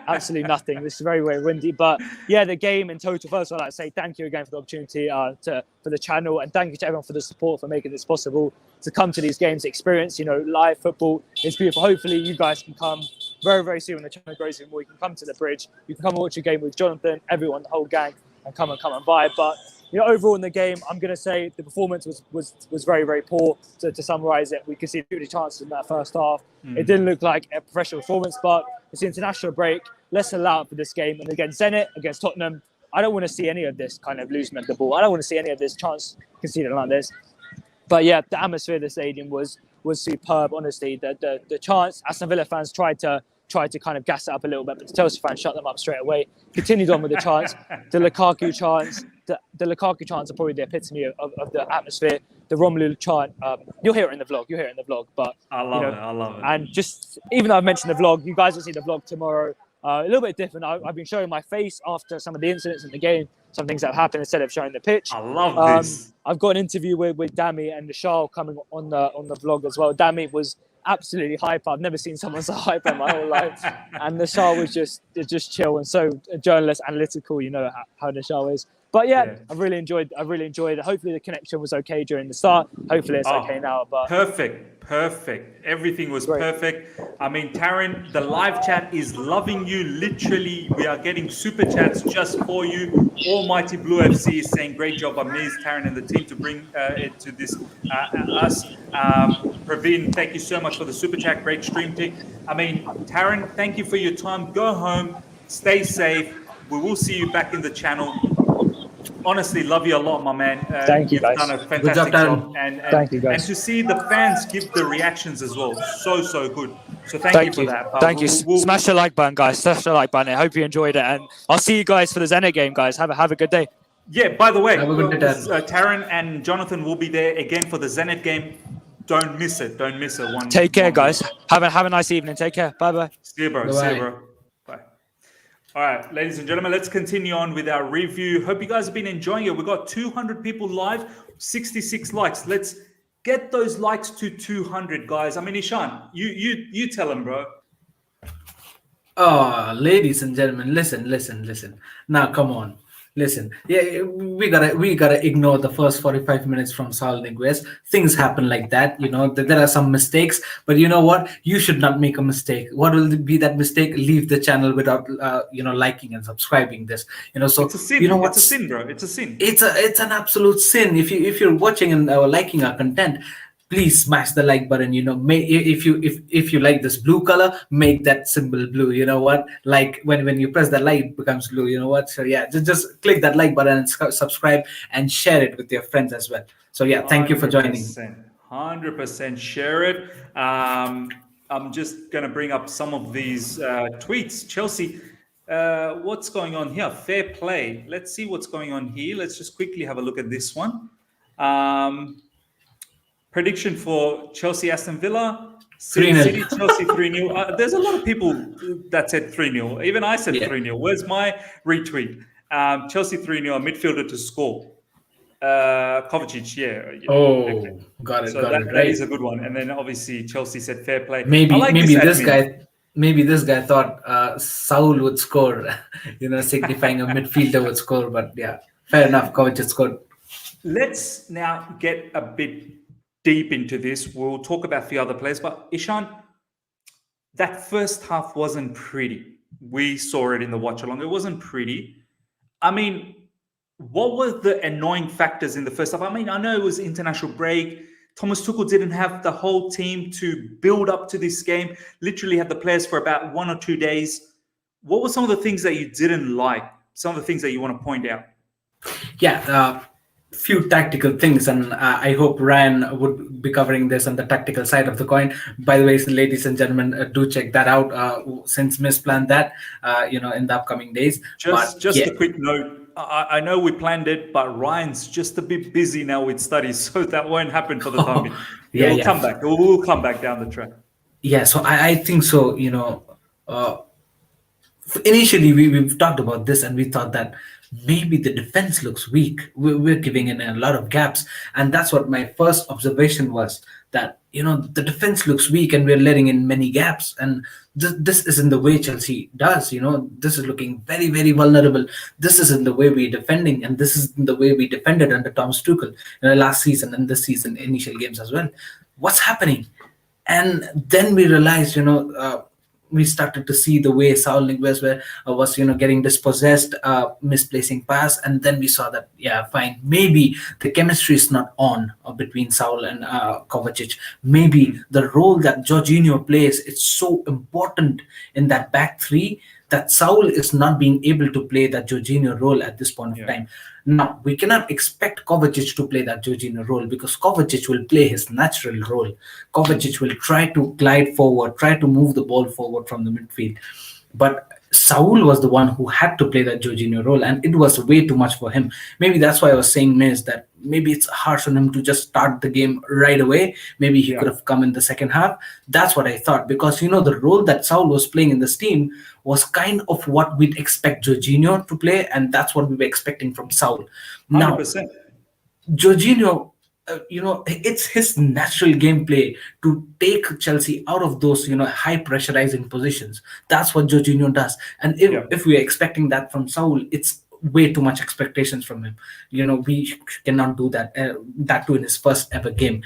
absolutely nothing. This is very, very windy. But yeah, the game in total, first of all, I'd like to say thank you again for the opportunity for the channel. And thank you to everyone for the support, for making this possible to come to these games, experience, live football. It's beautiful. Hopefully you guys can come very, very soon when the channel grows even more. You can come to the bridge. You can come and watch a game with Jonathan, everyone, the whole gang, and come and vibe. But overall in the game, I'm going to say the performance was very, very poor. So to summarise it, we could see too many chances in that first half. It didn't look like a professional performance, but it's the international break. Let's allow it for this game. And against Zenit, against Tottenham, I don't want to see any of this kind of losing of the ball. I don't want to see any of this chance conceded like this. But yeah, the atmosphere of the stadium was superb. Honestly, the chants, Aston Villa fans tried to kind of gas it up a little bit, but the Chelsea fans shut them up straight away. Continued on with the chants, the Lukaku chants. The Lukaku chants are probably the epitome of the atmosphere. The Romelu chant, you'll hear it in the vlog. But I love it. And just even though I've mentioned the vlog, you guys will see the vlog tomorrow. A little bit different. I've been showing my face after some of the incidents in the game, some things that have happened instead of showing the pitch. I love this. I've got an interview with Dami and Saul coming on the vlog as well. Dami was absolutely hype. I've never seen someone so hype in my whole life. And Nishal was just chill and so journalist analytical. You know how Nishal is. But yeah, I really enjoyed it. Hopefully the connection was okay during the start. Hopefully it's okay now. But perfect. Everything was perfect. I mean, Taron, the live chat is loving you. Literally, we are getting super chats just for you. Almighty Blue FC is saying, great job by Miz, Taron, and the team to bring it to this us. Praveen, thank you so much for the super chat. Great stream tick. I mean, Taron, thank you for your time. Go home. Stay safe. We will see you back in the channel. Honestly, love you a lot, my man. Thank you, guys. You've done a fantastic job. And thank you, guys. And to see the fans give the reactions as well, so good. So thank you for that. Thank you. Smash the like button, guys. Smash the like button. I hope you enjoyed it, and I'll see you guys for the Zenit game, guys. Have a good day. Yeah. By the way, have a good day, Taron and Jonathan will be there again for the Zenit game. Don't miss it. Take care, guys. Have a nice evening. Take care. Bye. See you, bro. Bye. All right, ladies and gentlemen, let's continue on with our review. Hope you guys have been enjoying it. We've got 200 people live, 66 likes. Let's get those likes to 200, guys. I mean, Ishan, you tell them, bro. Oh, ladies and gentlemen, listen. Now, come on. Listen, yeah, we gotta ignore the first 45 minutes from Saul Niguez. Things happen like that, you know. There are some mistakes, but you know what? You should not make a mistake. What will be that mistake? Leave the channel without, liking and subscribing this. You know, so it's a sin. You know what? It's a sin, bro. It's a sin. It's an absolute sin. If you're watching and liking our content, please smash the like button. You know, if you like this blue color, make that symbol blue. You know what? Like when you press the like, it becomes blue. You know what? So yeah, just click that like button and subscribe and share it with your friends as well. So yeah, thank you for joining. 100% share it. I'm just gonna bring up some of these tweets. Chelsea, what's going on here? Fair play. Let's see what's going on here. Let's just quickly have a look at this one. Prediction for Chelsea Aston Villa. City Chelsea 3-0. There's a lot of people that said 3-0. Even I said 3-0. Where's my retweet? Chelsea 3-0, a midfielder to score. Kovacic, Oh, got it. So that is a good one. And then obviously Chelsea said fair play. Maybe this guy thought Saul would score, signifying a midfielder would score. But yeah, fair enough. Kovacic scored. Let's now get a bit deep into this. We'll talk about the other players, but Ishan, that first half wasn't pretty. We saw it in the watch along. It wasn't pretty. I mean, what were the annoying factors in the first half? I mean, I know it was international break. Thomas Tuchel didn't have the whole team to build up to this game. Literally had the players for about 1 or 2 days. What were some of the things that you didn't like? Some of the things that you want to point out? Yeah, few tactical things, and I hope Ryan would be covering this on the tactical side of the coin. By the way, ladies and gentlemen, do check that out since Miss planned that in the upcoming days. Just a quick note, I know we planned it, but Ryan's just a bit busy now with studies, so that won't happen for the time being. We'll come back. We'll come back down the track. Yeah, so I think so. Initially we've talked about this, and we thought that maybe the defense looks weak. We're giving in a lot of gaps, and that's what my first observation was, that the defense looks weak and we're letting in many gaps, and this isn't the way Chelsea does. This is looking very, very vulnerable. This isn't the way we're defending, and this isn't the way we defended under Thomas Tuchel last season and this season, initial games as well. What's happening? And then we realized we started to see the way Saul Niguez was getting dispossessed, misplacing pass, and then we saw that fine, maybe the chemistry is not on between Saul and Kovacic. Maybe the role that Jorginho plays, it's so important in that back three that Saul is not being able to play that Jorginho role at this point of time. Now, we cannot expect Kovacic to play that Jorginho role because Kovacic will play his natural role. Kovacic will try to glide forward, try to move the ball forward from the midfield. But Saul was the one who had to play that Jorginho role, and it was way too much for him. Maybe that's why I was saying, Miz, that maybe it's harsh on him to just start the game right away. Maybe he could have come in the second half. That's what I thought, because the role that Saul was playing in this team was kind of what we'd expect Jorginho to play, and that's what we were expecting from Saul. Now, 100%. Jorginho, it's his natural gameplay to take Chelsea out of those, high pressurizing positions. That's what Jorginho does. And if we're expecting that from Saul, it's way too much expectations from him. We cannot do that. That too in his first ever game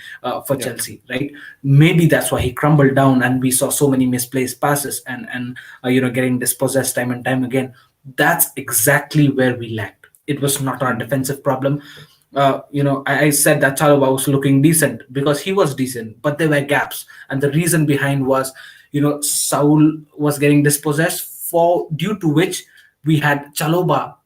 for Chelsea, right? Maybe that's why he crumbled down, and we saw so many misplaced passes and getting dispossessed time and time again. That's exactly where we lacked. It was not our defensive problem. I said that Chalobah was looking decent because he was decent, but there were gaps, and the reason behind was, Saul was getting dispossessed, due to which we had Chalobah,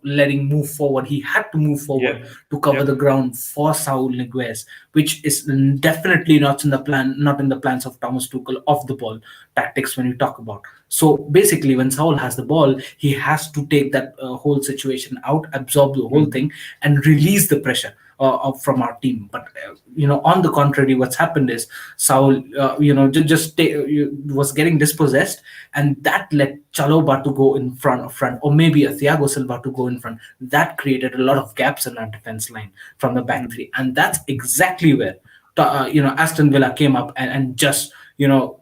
letting move forward. He had to move forward to cover the ground for Saul Niguez, which is definitely not in the plans of Thomas Tuchel off the ball tactics when we talk about. So basically, when Saul has the ball, he has to take that whole situation out, absorb the whole thing, and release the pressure from our team. But on the contrary, what's happened is Saul, was getting dispossessed, and that led Chalobah to go in front, or maybe a Thiago Silva to go in front. That created a lot of gaps in our defense line from the back three, and that's exactly where Aston Villa came up and just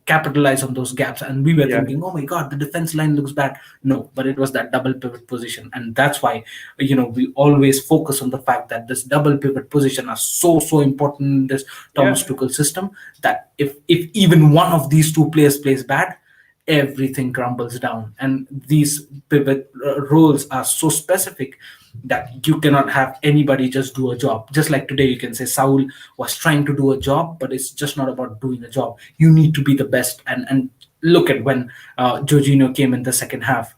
capitalize on those gaps. And we were thinking, oh my God, the defense line looks bad. No, but it was that double pivot position. And that's why, we always focus on the fact that this double pivot position are so important in this Thomas Tuchel system, that if even one of these two players plays bad, everything crumbles down. And these pivot roles are so specific that you cannot have anybody just do a job. Just like today, you can say Saul was trying to do a job, but it's just not about doing a job. You need to be the best. And look at when Jorginho came in the second half,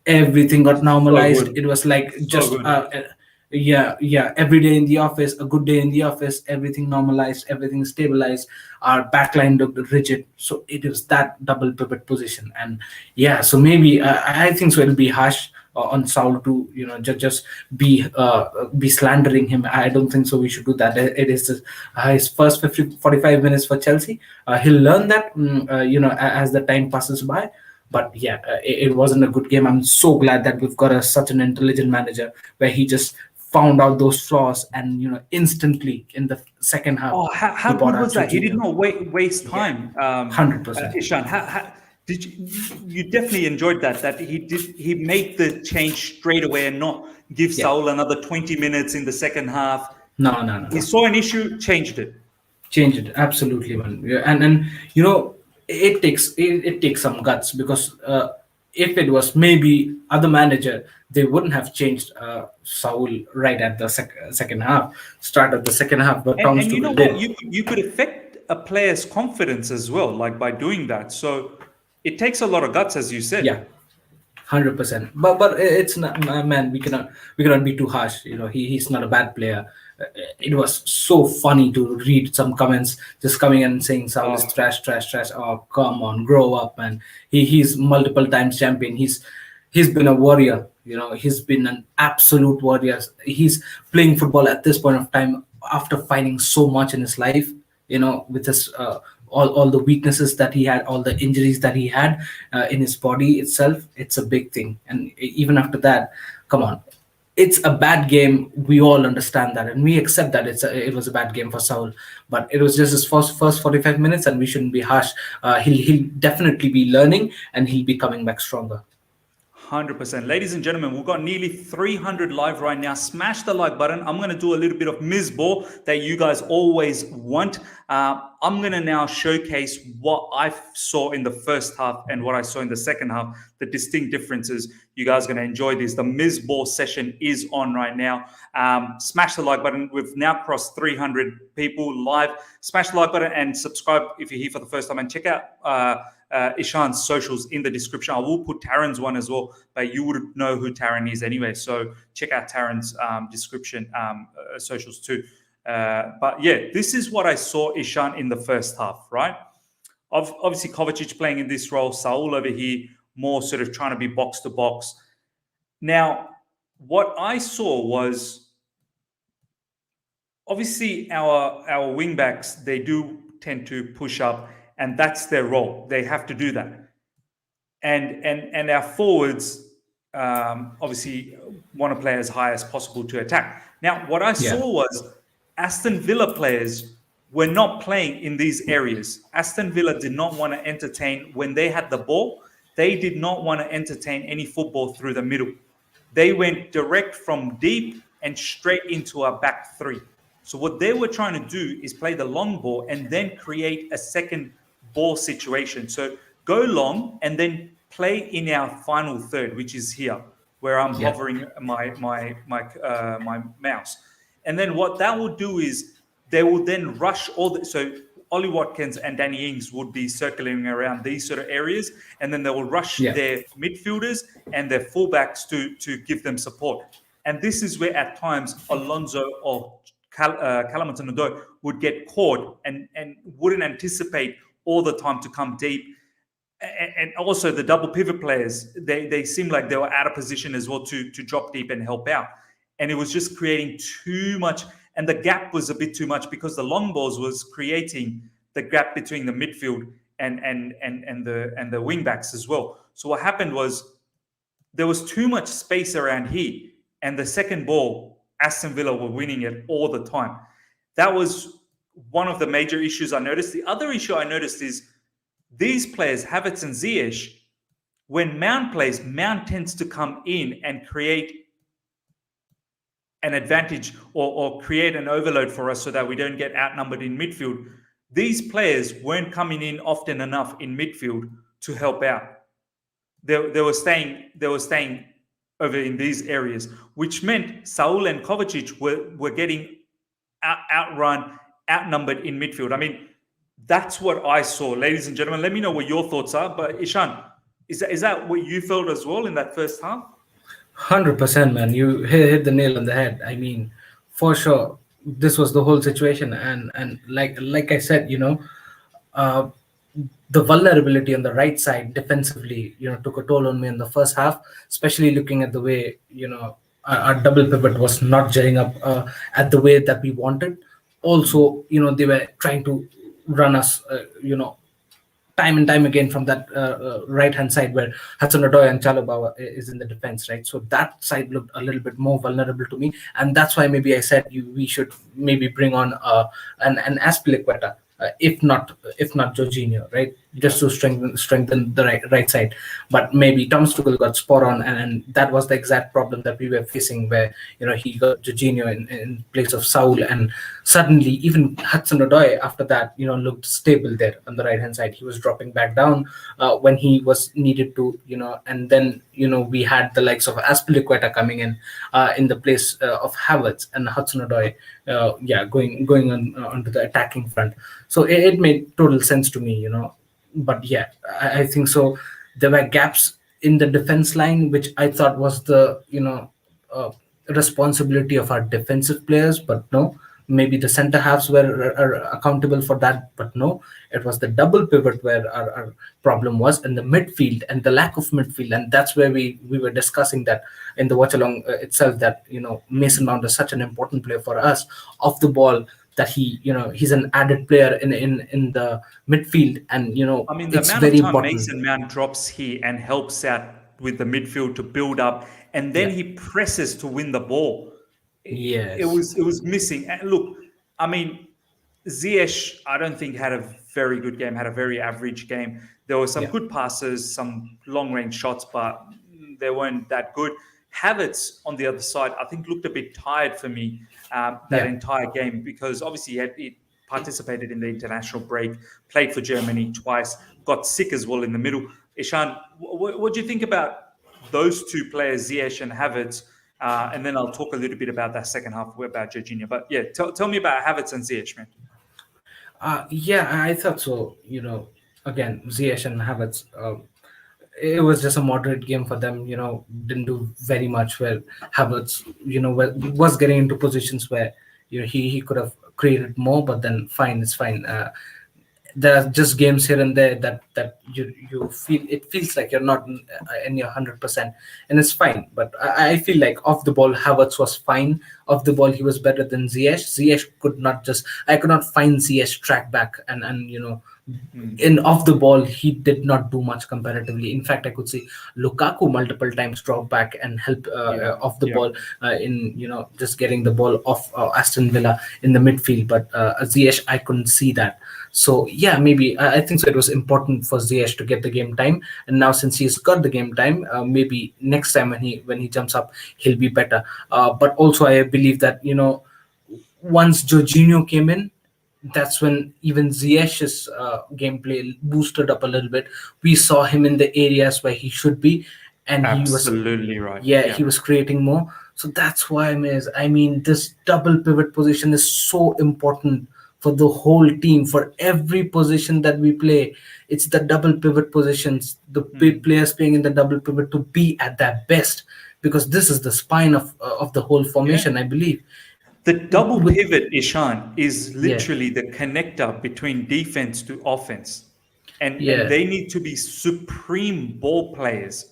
everything got normalized. It was like just every day in the office, a good day in the office, everything normalized, everything stabilized. Our backline looked rigid. So it was that double pivot position. And so maybe I think so it'll be harsh on Saul to just be slandering him. I don't think so we should do that. It is his first 45 minutes for Chelsea. He'll learn that as the time passes by. But it wasn't a good game. I'm so glad that we've got such an intelligent manager where he just found out those flaws and instantly in the second half. Oh, how good was that? He did not waste time. 100%. Ishan, did you definitely enjoyed that he made the change straight away and not give Saul another 20 minutes in the second half? No. He saw an issue, changed it, absolutely, man. And it takes some guts, because if it was maybe other manager, they wouldn't have changed Saul right at the second half, start of the second half. But and you know what, you could affect a player's confidence as well, like by doing that. So it takes a lot of guts, as you said. 100%. But it's not, man. We cannot be too harsh. He's not a bad player. It was so funny to read some comments just coming and saying Saul is trash. Oh, come on, grow up, man. He's multiple times champion. He's been a warrior. He's been an absolute warrior. He's playing football at this point of time after fighting so much in his life. With his all the weaknesses that he had, all the injuries that he had in his body itself. It's a big thing. And even after that, come on. It's a bad game. We all understand that, and we accept that it was a bad game for Saul. But it was just his first 45 minutes, and we shouldn't be harsh. He'll definitely be learning, and he'll be coming back stronger. 100%. Ladies and gentlemen, we've got nearly 300 live right now. Smash the like button. I'm going to do a little bit of Ms. Ball that you guys always want. I'm going to now showcase what I saw in the first half and what I saw in the second half, the distinct differences. You guys are going to enjoy this. The Ms. Ball session is on right now. Smash the like button. We've now crossed 300 people live. Smash the like button and subscribe if you're here for the first time, and check out Ishan's socials in the description. I will put Taron's one as well, but you would know who Taron is anyway. So check out Taron's description, socials too. But yeah, this is what I saw Ishan in the first half, right? Obviously, Kovacic playing in this role, Saul over here, more sort of trying to be box to box. Now, what I saw was obviously our wing backs, they do tend to push up, and that's their role. They have to do that. And our forwards obviously want to play as high as possible to attack. Now, what I saw was Aston Villa players were not playing in these areas. Aston Villa did not want to entertain when they had the ball. They did not want to entertain any football through the middle. They went direct from deep and straight into our back three. So what they were trying to do is play the long ball and then create a second ball situation. So go long and then play in our final third, which is here, where I'm hovering my mouse. And then what that will do is they will then rush so Ollie Watkins and Danny Ings would be circling around these sort of areas, and then they will rush their midfielders and their fullbacks to give them support. And this is where at times Alonso or Callum Hudson-Odoi would get caught and wouldn't anticipate all the time to come deep. And also the double pivot players, they seem like they were out of position as well to drop deep and help out. And it was just creating too much. And the gap was a bit too much because the long balls was creating the gap between the midfield and the wing backs as well. So what happened was there was too much space around here. And the second ball, Aston Villa were winning it all the time. That was one of the major issues I noticed. The other issue I noticed is these players, Havertz and Ziyech, when Mount plays, Mount tends to come in and create an advantage or create an overload for us so that we don't get outnumbered in midfield. These players weren't coming in often enough in midfield to help out. They were staying over in these areas, which meant Saul and Kovacic were getting outrun, outnumbered in midfield. I mean, that's what I saw, ladies and gentlemen. Let me know what your thoughts are. But Ishan, is that what you felt as well in that first half? 100%, man. You hit the nail on the head. I mean, for sure, this was the whole situation, and like I said, the vulnerability on the right side defensively, took a toll on me in the first half, especially looking at the way, our double pivot was not gelling up at the way that we wanted. Also, they were trying to run us, time and time again from that right-hand side where Hudson-Odoi and Chalobah is in the defense, right? So that side looked a little bit more vulnerable to me, and that's why maybe I said we should maybe bring on an Azpilicueta, if not Jorginho, right? Just to strengthen the right side. But maybe Thomas Tuchel got spot on, and that was the exact problem that we were facing, where he got Jorginho in place of Saul, and suddenly even Hudson-Odoi after that looked stable there on the right hand side. He was dropping back down when he was needed to, and then we had the likes of Azpilicueta coming in the place of Havertz and Hudson-Odoi, going onto the attacking front. So it made total sense to me, But yeah, I think so. There were gaps in the defense line, which I thought was the responsibility of our defensive players, but no. Maybe the center halves were accountable for that, but no. It was the double pivot where our problem was, and the midfield and the lack of midfield, and that's where we were discussing that in the watch along itself. That Mason Mount is such an important player for us off the ball. That he's an added player in the midfield, and I mean, the it's amount very of time important. Mason Mount drops here and helps out with the midfield to build up, and then he presses to win the ball. Yes, it was missing. And look, I mean, Ziyech, I don't think had a very good game. Had a very average game. There were some good passes, some long range shots, but they weren't that good. Havertz on the other side, I think, looked a bit tired for me that entire game, because obviously he participated in the international break, played for Germany twice, got sick as well in the middle. Ishan, what do you think about those two players, Ziyech and Havertz? And then I'll talk a little bit about that second half about Jorginho. But yeah, tell me about Havertz and Ziyech, man. I thought so. again, Ziyech and Havertz. It was just a moderate game for them. Didn't do very much. Where Havertz, was getting into positions where he could have created more, but then fine, it's fine. There are just games here and there that you feel it feels like you're not in your 100%, and it's fine. But I feel like off the ball, Havertz was fine. Off the ball, he was better than Ziyech. Ziyech could not just I could not find Ziyech track back, and in off the ball he did not do much comparatively. In fact, I could see Lukaku multiple times drop back and help off the ball in just getting the ball off Aston Villa in the midfield. But Ziyech, I couldn't see that. So yeah, maybe I think so. It was important for Ziyech to get the game time, and now since he's got the game time, maybe next time when he jumps up, he'll be better. But also, I believe that once Jorginho came in, that's when even Ziyech's gameplay boosted up a little bit. We saw him in the areas where he should be, and Absolutely right. he was creating more. So that's why I mean, this double pivot position is so important for the whole team, for every position that we play. It's the double pivot positions, the players playing in the double pivot to be at their best, because this is the spine of the whole formation, I believe. The double pivot, Ishan, is Yeah. literally the connector between defense to offense. And Yeah. they need to be supreme ball players.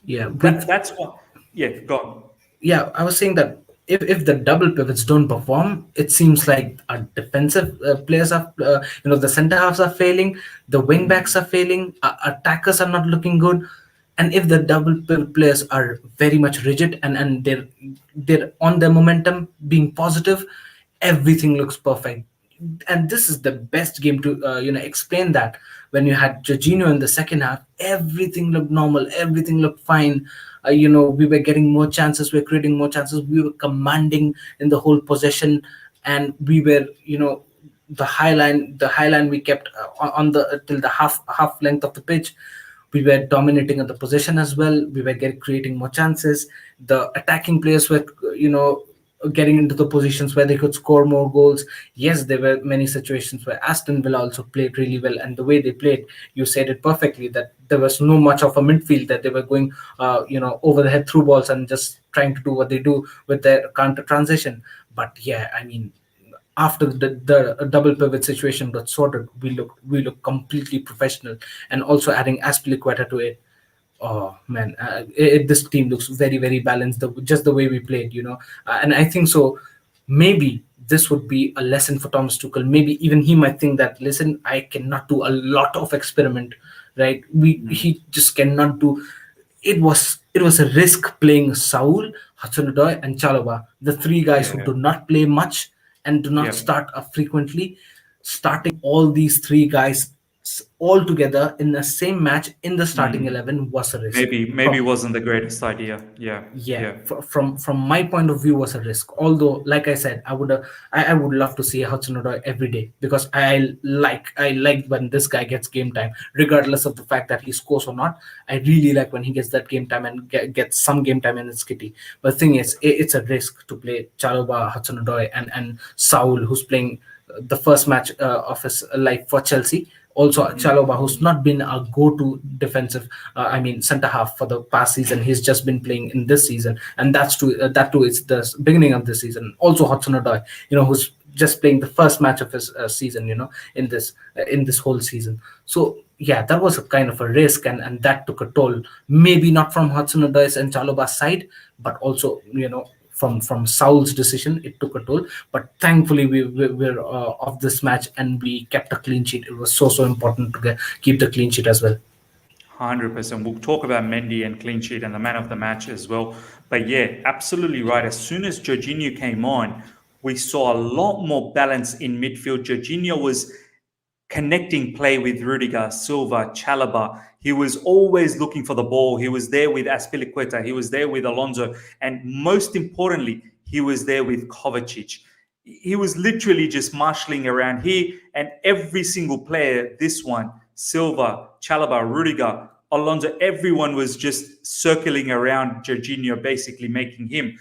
Yeah, That's what. Yeah, go on. yeah, I was saying that if the double pivots don't perform, it seems like our defensive players are, the center halves are failing, the wing backs are failing, attackers are not looking good. And if the double pivot players are very much rigid and they're on their momentum, being positive, everything looks perfect. And this is the best game to explain that. When you had Jorginho in the second half, everything looked normal, everything looked fine. We were getting more chances, we were creating more chances, we were commanding in the whole possession, and we were, the high line we kept on the till the half length of the pitch. We were dominating at the possession as well. We were creating more chances. The attacking players were, getting into the positions where they could score more goals. Yes, there were many situations where Aston Villa also played really well, and the way they played, you said it perfectly, that there was no much of a midfield, that they were going, over the head through balls and just trying to do what they do with their counter transition. But yeah, I mean, after the double pivot situation got sorted, we look completely professional, and also adding Aspilicueta to it. Oh man, this team looks very, very balanced. Just the way we played, and I think so. Maybe this would be a lesson for Thomas Tuchel. Maybe even he might think that, listen, I cannot do a lot of experiment, right? He just cannot do. It was a risk playing Saul, Hudson-Odoi, and Chalobah, the three guys who do not play much and do not start frequently. Starting all these three guys all together in the same match in the starting 11 was a risk. Maybe wasn't the greatest idea. From my point of view, was a risk. Although, like I said, I would love to see Hudson-Odoi every day, because I like when this guy gets game time, regardless of the fact that he scores or not. I really like when he gets that game time and gets some game time in his kitty. But the thing is, it's a risk to play Chalobah, Hudson-Odoi, and Saul, who's playing the first match of his life for Chelsea. Also, Chalobah, who's not been a go-to defensive, centre half for the past season. He's just been playing in this season, and that too is the beginning of this season. Also, Hudson-Odoi, who's just playing the first match of his season, in this whole season. So yeah, that was a kind of a risk, and that took a toll. Maybe not from Hudson-Odoi's and Chalobah's side, but also from Saul's decision, it took a toll. But thankfully, we're off this match and we kept a clean sheet. It was so important to keep the clean sheet as well. 100%. We'll talk about Mendy and clean sheet and the man of the match as well. But yeah, absolutely right. As soon as Jorginho came on, we saw a lot more balance in midfield. Jorginho was connecting play with Rudiger, Silva, Chalobah. He was always looking for the ball. He was there with Aspilicueta. He was there with Alonso. And most importantly, he was there with Kovacic. He was literally just marshalling around here, and every single player, this one, Silva, Chalobah, Rudiger, Alonso, everyone was just circling around Jorginho, basically making him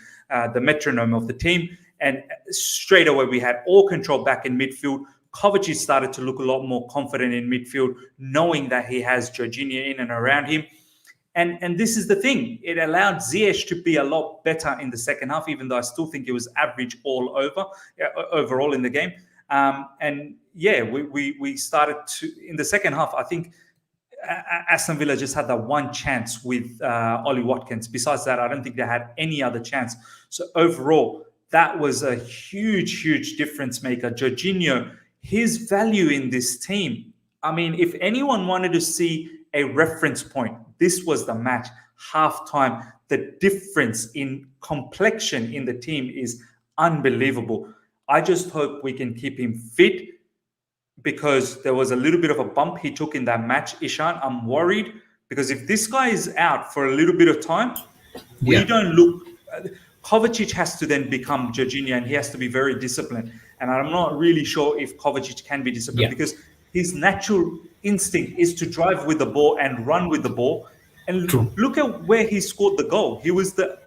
the metronome of the team. And straight away, we had all control back in midfield. Kovacic started to look a lot more confident in midfield, knowing that he has Jorginho in and around him. And this is the thing. It allowed Ziyech to be a lot better in the second half, even though I still think it was average overall in the game. We started to, in the second half, I think Aston Villa just had that one chance with Ollie Watkins. Besides that, I don't think they had any other chance. So overall, that was a huge, huge difference maker. Jorginho, his value in this team. I mean, if anyone wanted to see a reference point, this was the match. Halftime, the difference in complexion in the team is unbelievable. I just hope we can keep him fit, because there was a little bit of a bump he took in that match, Ishan. I'm worried, because if this guy is out for a little bit of time, we don't look... Kovacic has to then become Jorginho, and he has to be very disciplined. And I'm not really sure if Kovacic can be disciplined, because his natural instinct is to drive with the ball and run with the ball. And look at where he scored the goal. He was the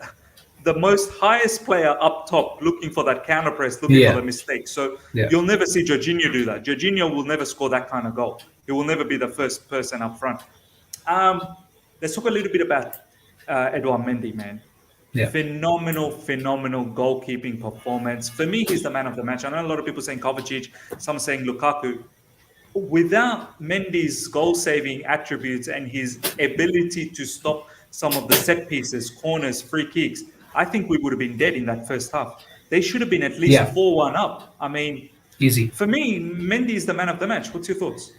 most highest player up top, looking for that counter press, looking for the mistake. So you'll never see Jorginho do that. Jorginho will never score that kind of goal. He will never be the first person up front. Let's talk a little bit about Edouard Mendy, man. Yeah. Phenomenal goalkeeping performance. For me, he's the man of the match. I know a lot of people saying Kovacic, some saying Lukaku. Without Mendy's goal-saving attributes and his ability to stop some of the set pieces, corners, free kicks, I think we would have been dead in that first half. They should have been at least 4-1 up. I mean, easy. For me, Mendy is the man of the match. What's your thoughts?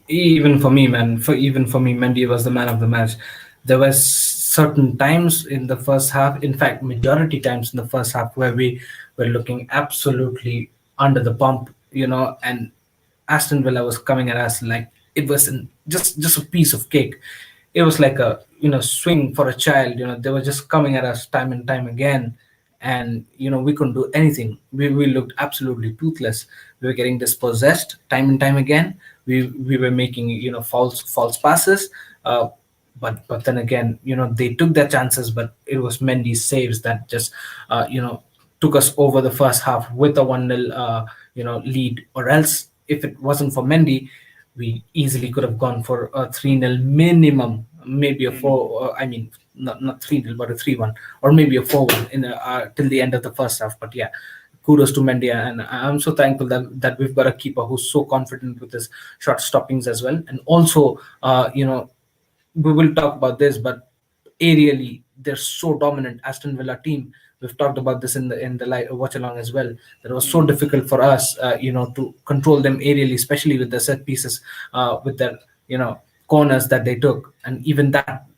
Even for me, man. Mendy was the man of the match. There were certain times in the first half, in fact, majority times in the first half, where we were looking absolutely under the pump, and Aston Villa was coming at us like it was just a piece of cake. It was like a swing for a child. They were just coming at us time and time again, and we couldn't do anything. We looked absolutely toothless. We were getting dispossessed time and time again. We were making false passes. But then again, they took their chances, but it was Mendy's saves that just took us over the first half with a 1-0 lead. Or else, if it wasn't for Mendy, we easily could have gone for a 3-0 minimum, maybe a 4. Not 3-0, but a 3-1, or maybe a 4-1 in till the end of the first half. But yeah, kudos to Mendy, and I'm so thankful that we've got a keeper who's so confident with his shot stoppings as well, and also we will talk about this, but aerially they're so dominant. Aston Villa team, we've talked about this in the live watch along as well, that it was so difficult for us to control them aerially, especially with the set pieces, with their corners that they took. And even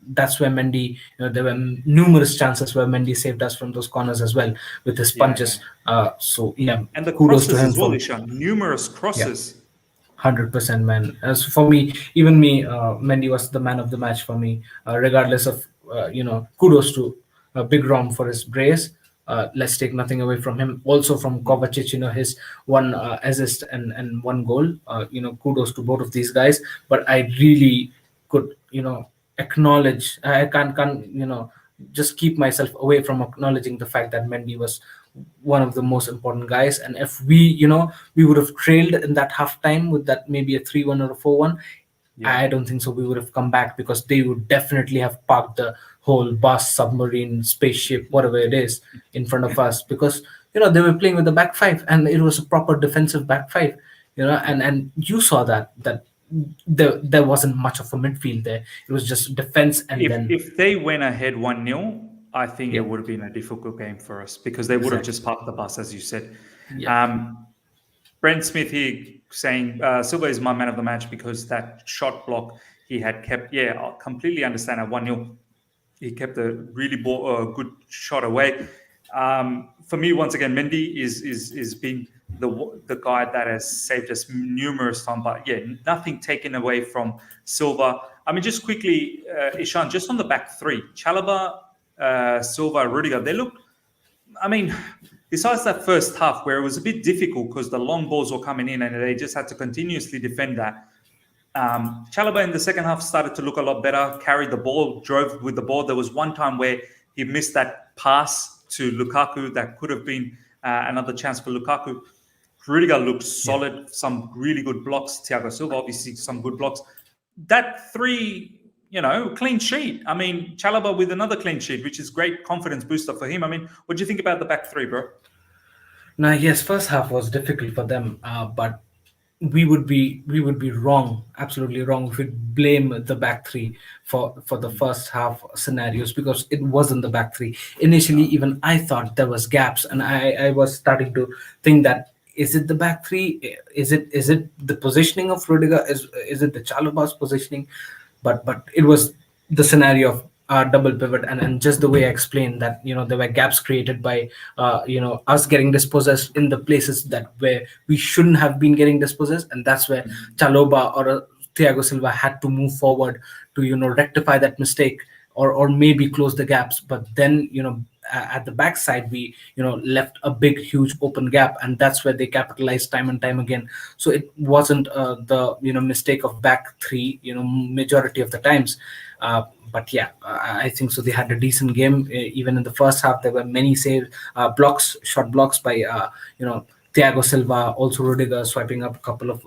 that's where Mendy, there were numerous chances where Mendy saved us from those corners as well with his punches. And the kudos crosses to him as well, Ishan. Numerous crosses. 100%, man. As for me, Mendy was the man of the match for me, regardless of kudos to Big Rom for his brace. Let's take nothing away from him. Also from Kovacic, his one assist and one goal. Kudos to both of these guys. But I really could acknowledge. I can't just keep myself away from acknowledging the fact that Mendy was one of the most important guys. And if we would have trailed in that halftime with that maybe a 3-1 or a 4-1, I don't think so we would have come back, because they would definitely have parked the whole bus, submarine, spaceship, whatever it is, in front of us, because they were playing with the back five, and it was a proper defensive back five, and you saw that there wasn't much of a midfield there. It was just defense, and if they went ahead 1-0, I think it would have been a difficult game for us, because they would have just parked the bus, as you said. Brent Smith here saying Silva is my man of the match because that shot block he had kept. Yeah, I completely understand at 1-0. He kept a really good shot away. For me, once again, Mendy is being the guy that has saved us numerous times. But yeah, nothing taken away from Silva. I mean, just quickly, Ishan, just on the back three, Chalobah, Silva, Rudiger, they look, I mean, besides that first half where it was a bit difficult because the long balls were coming in and they just had to continuously defend that. Chalobah in the second half started to look a lot better, carried the ball, drove with the ball. There was one time where he missed that pass to Lukaku that could have been another chance for Lukaku. Rudiger looked solid, some really good blocks. Thiago Silva, obviously, some good blocks. That three, clean sheet. I mean, Chalobah with another clean sheet, which is great confidence booster for him. I mean, what do you think about the back three, bro? Now, yes, first half was difficult for them, but we would be wrong, absolutely wrong, if we blame the back three for the first half scenarios, because it wasn't the back three. Initially, even I thought there was gaps, and I was starting to think that, is it the back three? Is it the positioning of Rudiger? Is it the Chalobah's positioning? But it was the scenario of double pivot, and just the way I explained that, there were gaps created by us getting dispossessed in the places that where we shouldn't have been getting dispossessed, and that's where Chalobah or Thiago Silva had to move forward to rectify that mistake, or maybe close the gaps. But then at the backside we left a big huge open gap, and that's where they capitalized time and time again. So it wasn't the mistake of back three majority of the times. But yeah, I think so they had a decent game. Even in the first half there were many saves, shot blocks by Thiago Silva, also Rudiger swiping up a couple of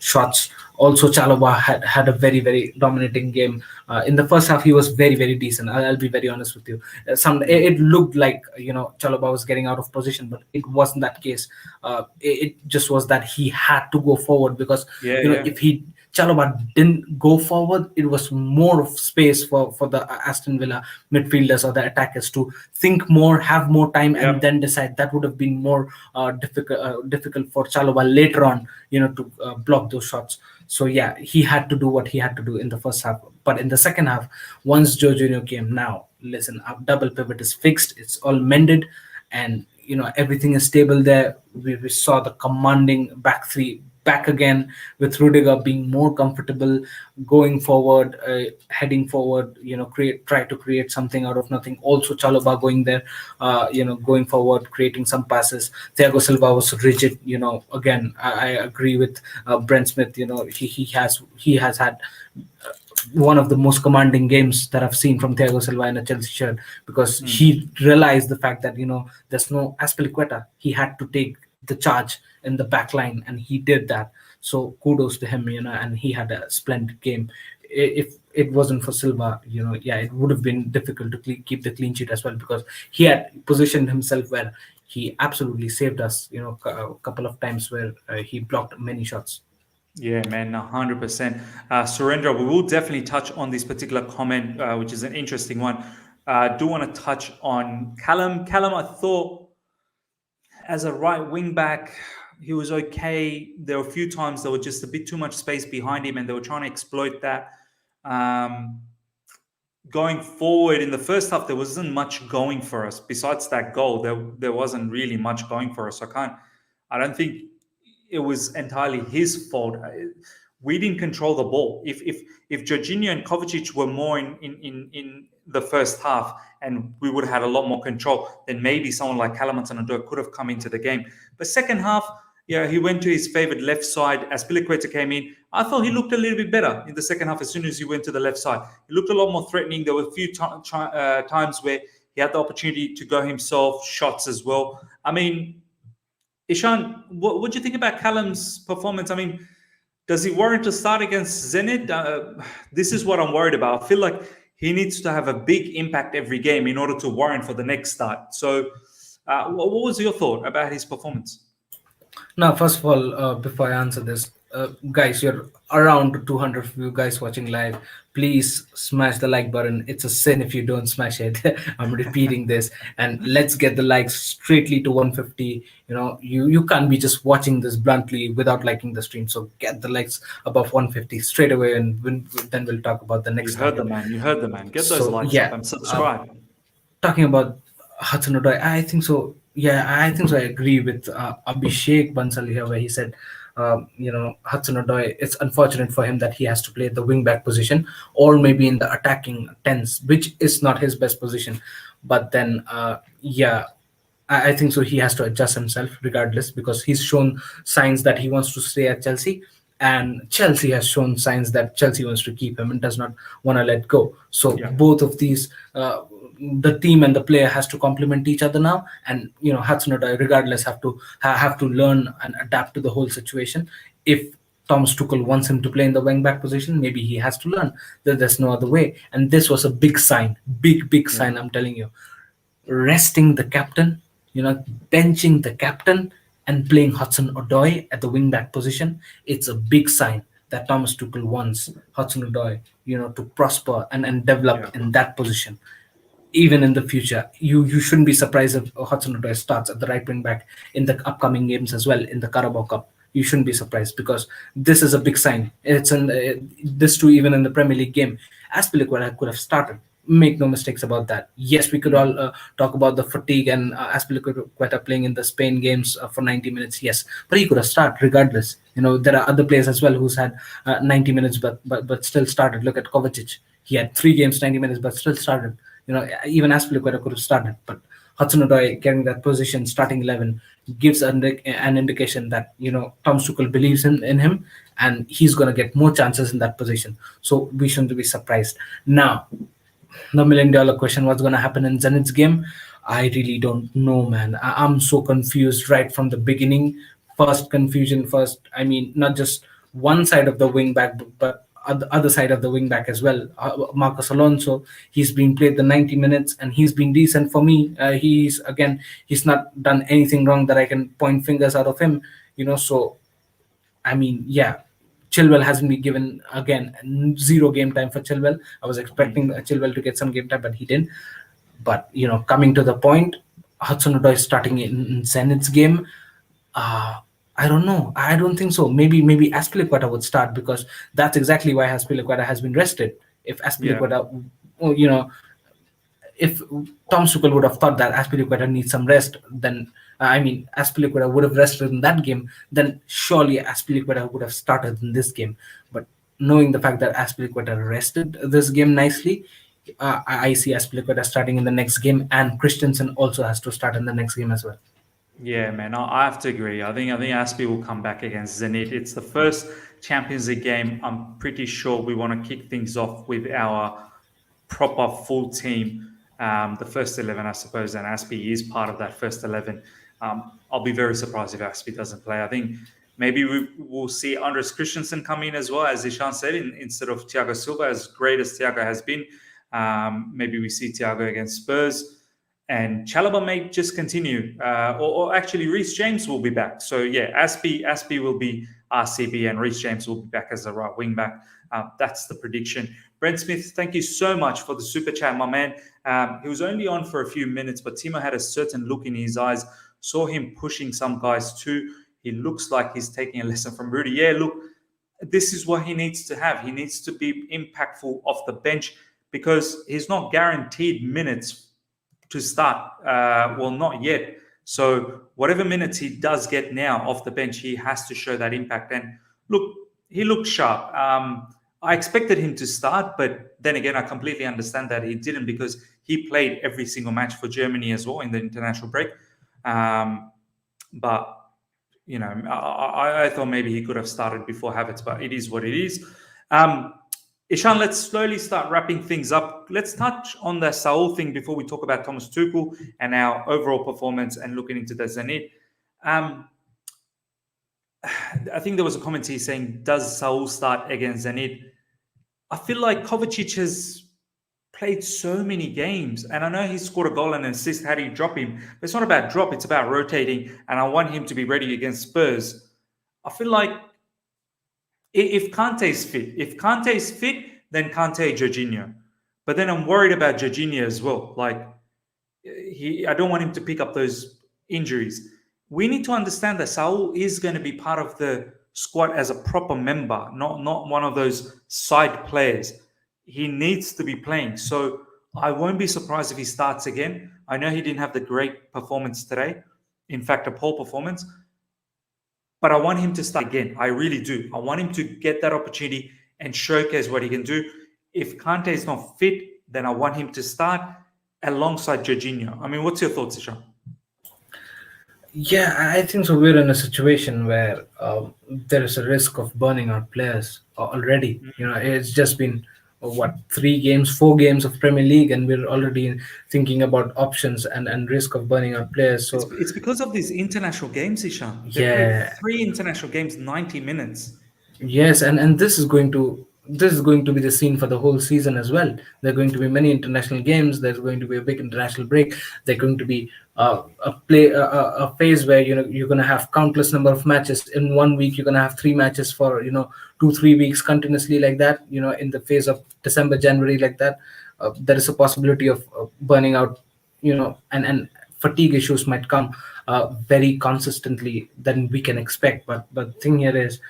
shots. Also Chalobah had a very, very dominating game. In the first half he was very, very decent. I'll be very honest with you. It looked like Chalobah was getting out of position, but it wasn't that case. It just was that he had to go forward, because if Chalobah didn't go forward, it was more of space for the Aston Villa midfielders or the attackers to think more, have more time, and then decide. That would have been more difficult for Chalobah later on, to block those shots. So yeah, he had to do what he had to do in the first half. But in the second half, once Jorginho came, now listen, our double pivot is fixed, it's all mended, and everything is stable there. We saw the commanding back three back again, with Rudiger being more comfortable going forward, heading forward, try to create something out of nothing. Also Chalobah going there, going forward, creating some passes. Thiago Silva was rigid. Again, I agree with Brent Smith. He has had one of the most commanding games that I've seen from Thiago Silva in a Chelsea shirt, because he realized the fact that there's no Azpilicueta. He had to take the charge in the back line, and he did that. So kudos to him, and he had a splendid game. If it wasn't for Silva, it would have been difficult to keep the clean sheet as well, because he had positioned himself where he absolutely saved us, a couple of times where he blocked many shots. Yeah, man, 100%. Surendra, we will definitely touch on this particular comment, which is an interesting one. I do want to touch on Callum. Callum, I thought, as a right wing back, he was okay. There were a few times there was just a bit too much space behind him, and they were trying to exploit that. Going forward in the first half, there wasn't much going for us. Besides that goal, there wasn't really much going for us. I don't think it was entirely his fault. We didn't control the ball. If Jorginho and Kovacic were more in the first half, and we would have had a lot more control, then maybe someone like Callum Hudson-Odoi could have come into the game. But second half, he went to his favorite left side. As Azpilicueta came in, I thought he looked a little bit better in the second half. As soon as he went to the left side, he looked a lot more threatening. There were a few times where he had the opportunity to go himself, shots as well. I mean, Ishan, what do you think about Callum's performance? I mean, does he warrant to start against Zenit? This is what I'm worried about. I feel like he needs to have a big impact every game in order to warrant for the next start. So what was your thought about his performance? Now, first of all, before I answer this, guys, you're around 200 of you guys watching live. Please smash the like button. It's a sin if you don't smash it. I'm repeating this, and let's get the likes straightly to 150. You can't be just watching this bluntly without liking the stream. So get the likes above 150 straight away, and then we'll talk about the next. You heard the man. Get those likes up and subscribe. Talking about Hudson-Odoi, I think so. Yeah, I think so. I agree with Abhishek Bansal here, where he said, Hudson-Odoi, it's unfortunate for him that he has to play the wing-back position, or maybe in the attacking tens, which is not his best position. But then, I think so. He has to adjust himself regardless, because he's shown signs that he wants to stay at Chelsea. and Chelsea has shown signs that Chelsea wants to keep him and does not want to let go. So Yeah. both of these, the team and the player has to complement each other now, and Hudson-Odoi regardless have to learn and adapt to the whole situation. If Thomas Tuchel wants him to play in the wing back position, maybe he has to learn that there's no other way. And this was a big sign, big sign. I'm telling you, resting the captain, benching the captain and playing Hudson-Odoi at the wing back position. It's a big sign that Thomas Tuchel wants Hudson-Odoi, to prosper and develop in that position. Even in the future, you shouldn't be surprised if Hudson-Odoi starts at the right wing back in the upcoming games as well in the Carabao Cup. You shouldn't be surprised because this is a big sign. It's this too, even in the Premier League game, Azpilicueta could have started. Make no mistakes about that. Yes, we could all talk about the fatigue and Azpilicueta playing in the Spain games for 90 minutes. Yes, but he could have started regardless. There are other players as well who's had 90 minutes but still started. Look at Kovacic. He had 3 games, 90 minutes, but still started. Even Azpilicueta could have started, but Hudson-Odoi getting that position, starting 11, gives an indication that Thomas Tuchel believes in him, and he's going to get more chances in that position. So we shouldn't be surprised. Now, the $1 million question: what's going to happen in Zenit's game? I really don't know, man. I'm so confused right from the beginning. Confusion. I mean, not just one side of the wing back, but the other side of the wing back as well. Marcos Alonso, he's been played the 90 minutes and he's been decent for me. He's not done anything wrong that I can point fingers out of him. So I mean, yeah. Chilwell hasn't been given, again, 0 game time for Chilwell. I was expecting Chilwell to get some game time, but he didn't. But, coming to the point, Hudson-Odoi starting in Zenit's game, I don't know. I don't think so. Maybe Azpilicueta would start because that's exactly why Azpilicueta has been rested. If Azpilicueta, if Tom Tuchel would have thought that Azpilicueta needs some rest, then Azpilicueta would have rested in that game, then surely Azpilicueta would have started in this game. But knowing the fact that Azpilicueta rested this game nicely, I see Azpilicueta starting in the next game, and Christensen also has to start in the next game as well. Yeah, man, I have to agree. I think Aspi will come back against Zenit. It's the first Champions League game. I'm pretty sure we want to kick things off with our proper full team, the first 11, I suppose, and Aspi is part of that first 11. I'll be very surprised if Aspi doesn't play. I think maybe we'll see Andres Christensen come in as well, as Ishan said, instead of Thiago Silva, as great as Thiago has been. Maybe we see Thiago against Spurs. And Chalobah may just continue, or actually Reece James will be back. So yeah, Aspi will be RCB and Reece James will be back as a right wing back. That's the prediction. Brent Smith, thank you so much for the super chat, my man. He was only on for a few minutes, but Timo had a certain look in his eyes. Saw him pushing some guys too. He looks like he's taking a lesson from Rudy. Yeah, look, this is what he needs to have. He needs to be impactful off the bench because he's not guaranteed minutes to start. Well, not yet. So whatever minutes he does get now off the bench, he has to show that impact. And look, he looked sharp. I expected him to start, but then again, I completely understand that he didn't because he played every single match for Germany as well in the international break. But, I thought maybe he could have started before Havertz, but it is what it is. Ishan, let's slowly start wrapping things up. Let's touch on the Saul thing before we talk about Thomas Tuchel and our overall performance and looking into the Zenit. I think there was a comment here saying, does Saul start against Zenit? I feel like Kovacic has played so many games, and I know he scored a goal and an assist. How do you drop him? But it's not about drop, it's about rotating, and I want him to be ready against Spurs. I feel like if Kante is fit, then Kante, Jorginho. But then I'm worried about Jorginho as well. Like, I don't want him to pick up those injuries. We need to understand that Saul is going to be part of the squad as a proper member, not one of those side players. He needs to be playing. So I won't be surprised if he starts again. I know he didn't have the great performance today. In fact, a poor performance. But I want him to start again. I really do. I want him to get that opportunity and showcase what he can do. If Kante is not fit, then I want him to start alongside Jorginho. I mean, what's your thoughts, Ishan? Yeah, I think so. We're in a situation where there is a risk of burning out players already. It's just been what 3 games, 4 games of Premier League, and we're already thinking about options and risk of burning out players. So It's because of these international games, Ishan. They played yeah, 3 international games, 90 minutes. yes, and this is going to be the scene for the whole season as well. There are going to be many international games. There's going to be a big international break. There's going to be a phase where you're going to have countless number of matches in one week. You're going to have 3 matches for 2-3 weeks continuously like that. In the phase of December, January like that, there is a possibility of burning out. And fatigue issues might come very consistently than we can expect. But the thing here is.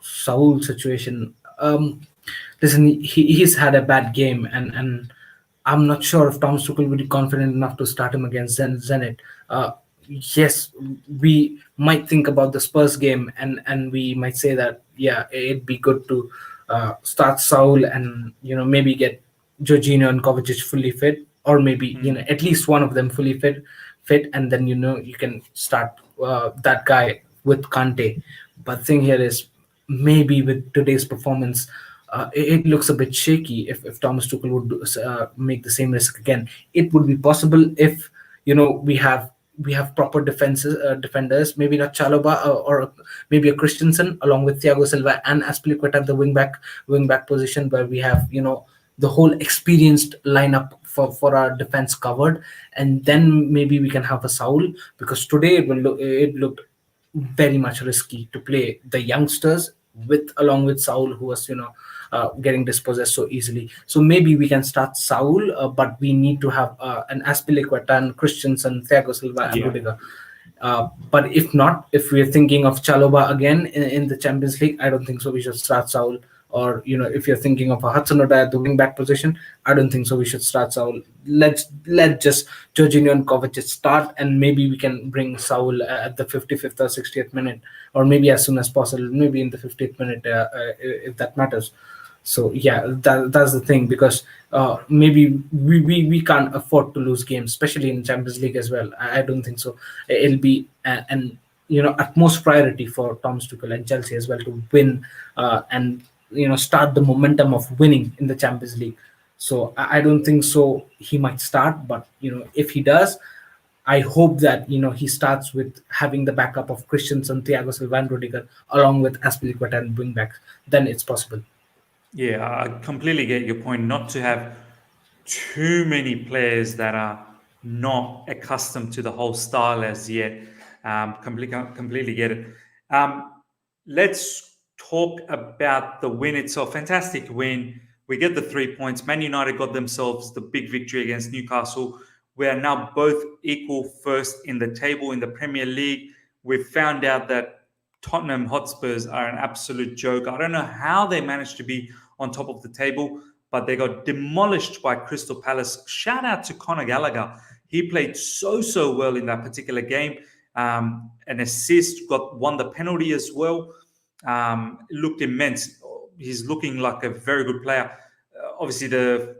Saul situation. Listen, he's had a bad game, and I'm not sure if Thomas Tuchel would be confident enough to start him against Zenit. Yes, we might think about the Spurs game, and we might say that yeah, it'd be good to start Saul and maybe get Jorginho and Kovacic fully fit, or maybe at least one of them fully fit, and then you can start that guy with Kante. But thing here is maybe with today's performance, it looks a bit shaky. If Thomas Tuchel would make the same risk again, it would be possible if we have proper defenders. Maybe not Chalobah or maybe a Christensen along with Thiago Silva and Aspilicueta at the wing back position, where we have the whole experienced lineup for our defense covered, and then maybe we can have a Saul, because today it looked very much risky to play the youngsters along with Saul, who was getting dispossessed so easily. So maybe we can start Saul, but we need to have an Aspilicueta and Christensen, Thiago Silva, and Rudiger. But if not, if we're thinking of Chalobah again in the Champions League, I don't think so. We should start Saul. Or if you're thinking of a Hudson-Odoi at the wing-back position, I don't think so. We should start Saul. Let just Jorginho and Kovacic start, and maybe we can bring Saul at the 55th or 60th minute, or maybe as soon as possible, maybe in the 50th minute, if that matters. So yeah, that's the thing, because maybe we can't afford to lose games, especially in Champions League as well. I don't think so. It'll be an utmost priority for Thomas Tuchel and Chelsea as well to win and start the momentum of winning in the Champions League. So I don't think so he might start, but if he does, I hope that he starts with having the backup of Christensen, Thiago Silva, and Rudiger along with Aspilicueta and wing backs. Then it's possible. Yeah, I completely get your point. Not to have too many players that are not accustomed to the whole style as yet. Completely get it. Let's talk about the win itself. Fantastic win. We get the 3 points. Man United got themselves the big victory against Newcastle. We are now both equal first in the table in the Premier League. We've found out that Tottenham Hotspurs are an absolute joke. I don't know how they managed to be on top of the table, but they got demolished by Crystal Palace. Shout out to Conor Gallagher. He played so well in that particular game. An assist, won the penalty as well. It looked immense. He's looking like a very good player. Obviously, the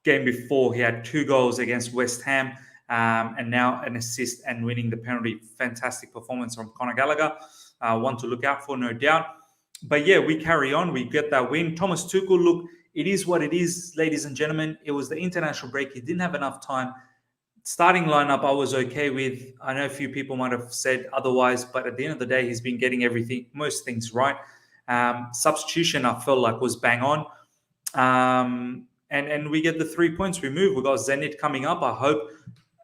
game before, he had 2 goals against West Ham, and now an assist and winning the penalty. Fantastic performance from Conor Gallagher. One to look out for, no doubt. But yeah, we carry on. We get that win. Thomas Tuchel, look, it is what it is, ladies and gentlemen. It was the international break. He didn't have enough time. Starting lineup, I was okay with. I know a few people might have said otherwise, but at the end of the day, he's been getting most things right. Substitution, I felt like, was bang on. And we get the 3 points. We move. We got Zenit coming up. I hope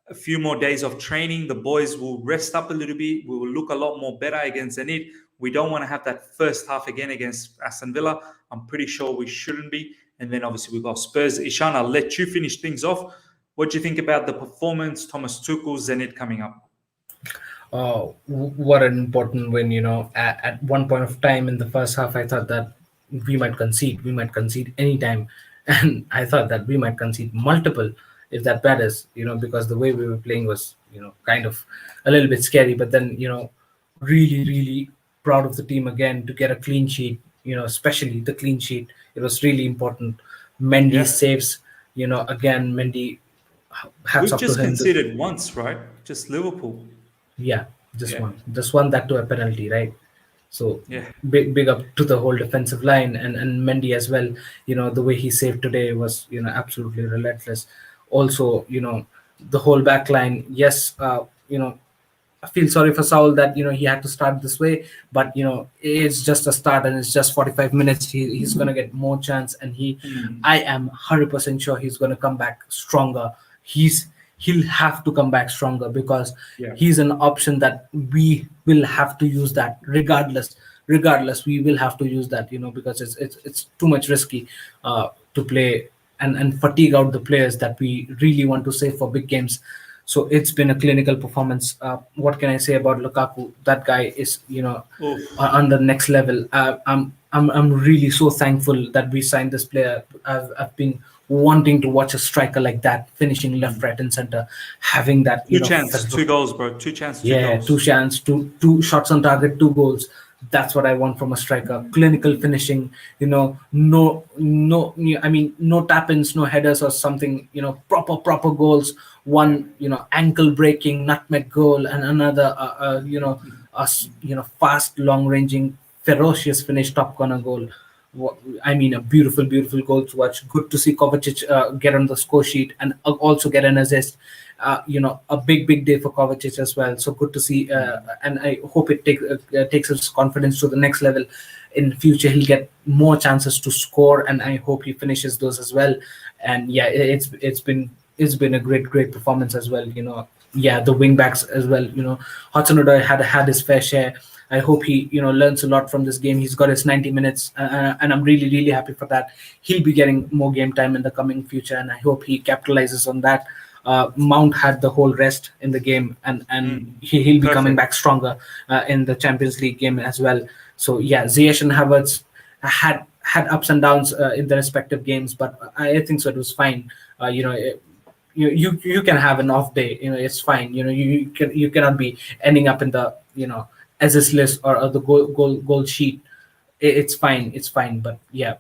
a few more days of training, the boys will rest up a little bit. We will look a lot more better against Zenit. We don't want to have that first half again against Aston Villa. I'm pretty sure we shouldn't be. And then obviously we've got Spurs. Ishan, I'll let you finish things off. What do you think about the performance, Thomas Tuchel, Zenit coming up? Oh, what an important win. At one point of time in the first half, I thought that we might concede. We might concede anytime. And I thought that we might concede multiple, if that matters, because the way we were playing was, kind of a little bit scary. But then, really, really proud of the team again to get a clean sheet, especially the clean sheet. It was really important. Mendy saves, again, Mendy, hats We've off to just him. conceded once, right? Just Liverpool. Yeah. just one that to a penalty, right? So Yeah. big up to the whole defensive line and Mendy as well. The way he saved today was absolutely relentless. Also, the whole back line. Yes, I feel sorry for Saul that he had to start this way, but it's just a start and it's just 45 minutes. He's gonna get more chance, and I am 100% sure he's gonna come back stronger. He'll have to come back stronger because he's an option that we will have to use that regardless we will have to use that because it's too much risky to play and fatigue out the players that we really want to save for big games. So it's been a clinical performance. What can I say about Lukaku? That guy is, on the next level. I'm really so thankful that we signed this player. I've been wanting to watch a striker like that, finishing left, right, and center, having that. Two goals, bro. Two chances, Yeah, two goals. two shots on target, two goals. That's what I want from a striker. Clinical finishing, no, I mean, no tap-ins, no headers or something, proper goals. One, ankle breaking nutmeg goal, and another, fast, long-ranging, ferocious finish, top corner goal. I mean, a beautiful goal to watch. Good to see Kovacic get on the score sheet and also get an assist. A big day for Kovacic as well. So good to see, and I hope it takes his confidence to the next level. In future, he'll get more chances to score, and I hope he finishes those as well. And yeah, it's been a great performance as well. The wing backs as well. Hudson-Odoi had his fair share. I hope he learns a lot from this game. He's got his 90 minutes, and I'm really happy for that. He'll be getting more game time in the coming future, and I hope he capitalizes on that. Mount had the whole rest in the game, and he'll be coming back stronger in the Champions League game as well. So yeah, Ziyech and Havertz had ups and downs in the respective games, but I think so it was fine. You can have an off day. It's fine. You cannot be ending up in the assist list or the goal sheet. It's fine. But yeah,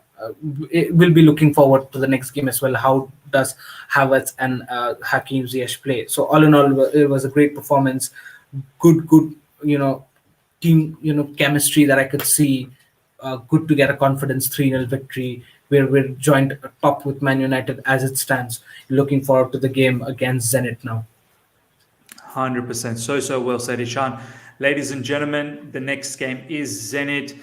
we'll be looking forward to the next game as well. How does Havertz and Hakim Ziyech play? So all in all, it was a great performance. Good team chemistry that I could see. Good to get a confidence 3-0 victory. We're joined top with Man United as it stands. Looking forward to the game against Zenit now. 100%. So well said, Ishan. Ladies and gentlemen, the next game is Zenit.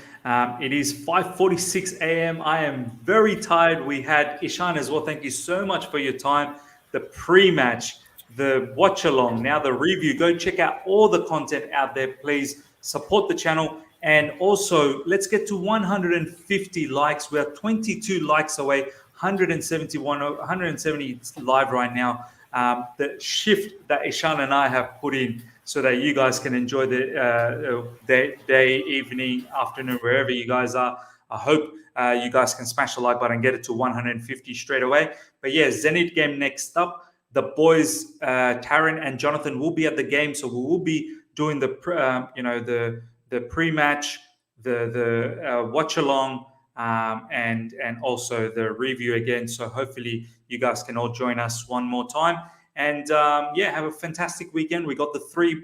It is 5:46 a.m. I am very tired. We had Ishan as well. Thank you so much for your time. The pre-match, the watch-along, now the review. Go check out all the content out there. Please support the channel. And also, let's get to 150 likes. We're 22 likes away, 170 live right now. The shift that Ishan and I have put in so that you guys can enjoy the day, evening, afternoon, wherever you guys are. I hope you guys can smash the like button and get it to 150 straight away. But yeah, Zenit game next up. The boys, Taron and Jonathan, will be at the game, so we will be doing the pre-match, the watch-along, and also the review again. So hopefully you guys can all join us one more time. And have a fantastic weekend. We got the 3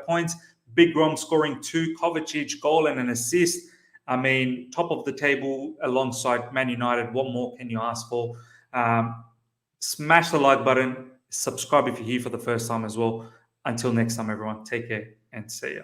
points. Big Rom scoring 2, Kovacic goal and an assist. I mean, top of the table alongside Man United. What more can you ask for? Smash the like button. Subscribe if you're here for the first time as well. Until next time, everyone. Take care and see ya.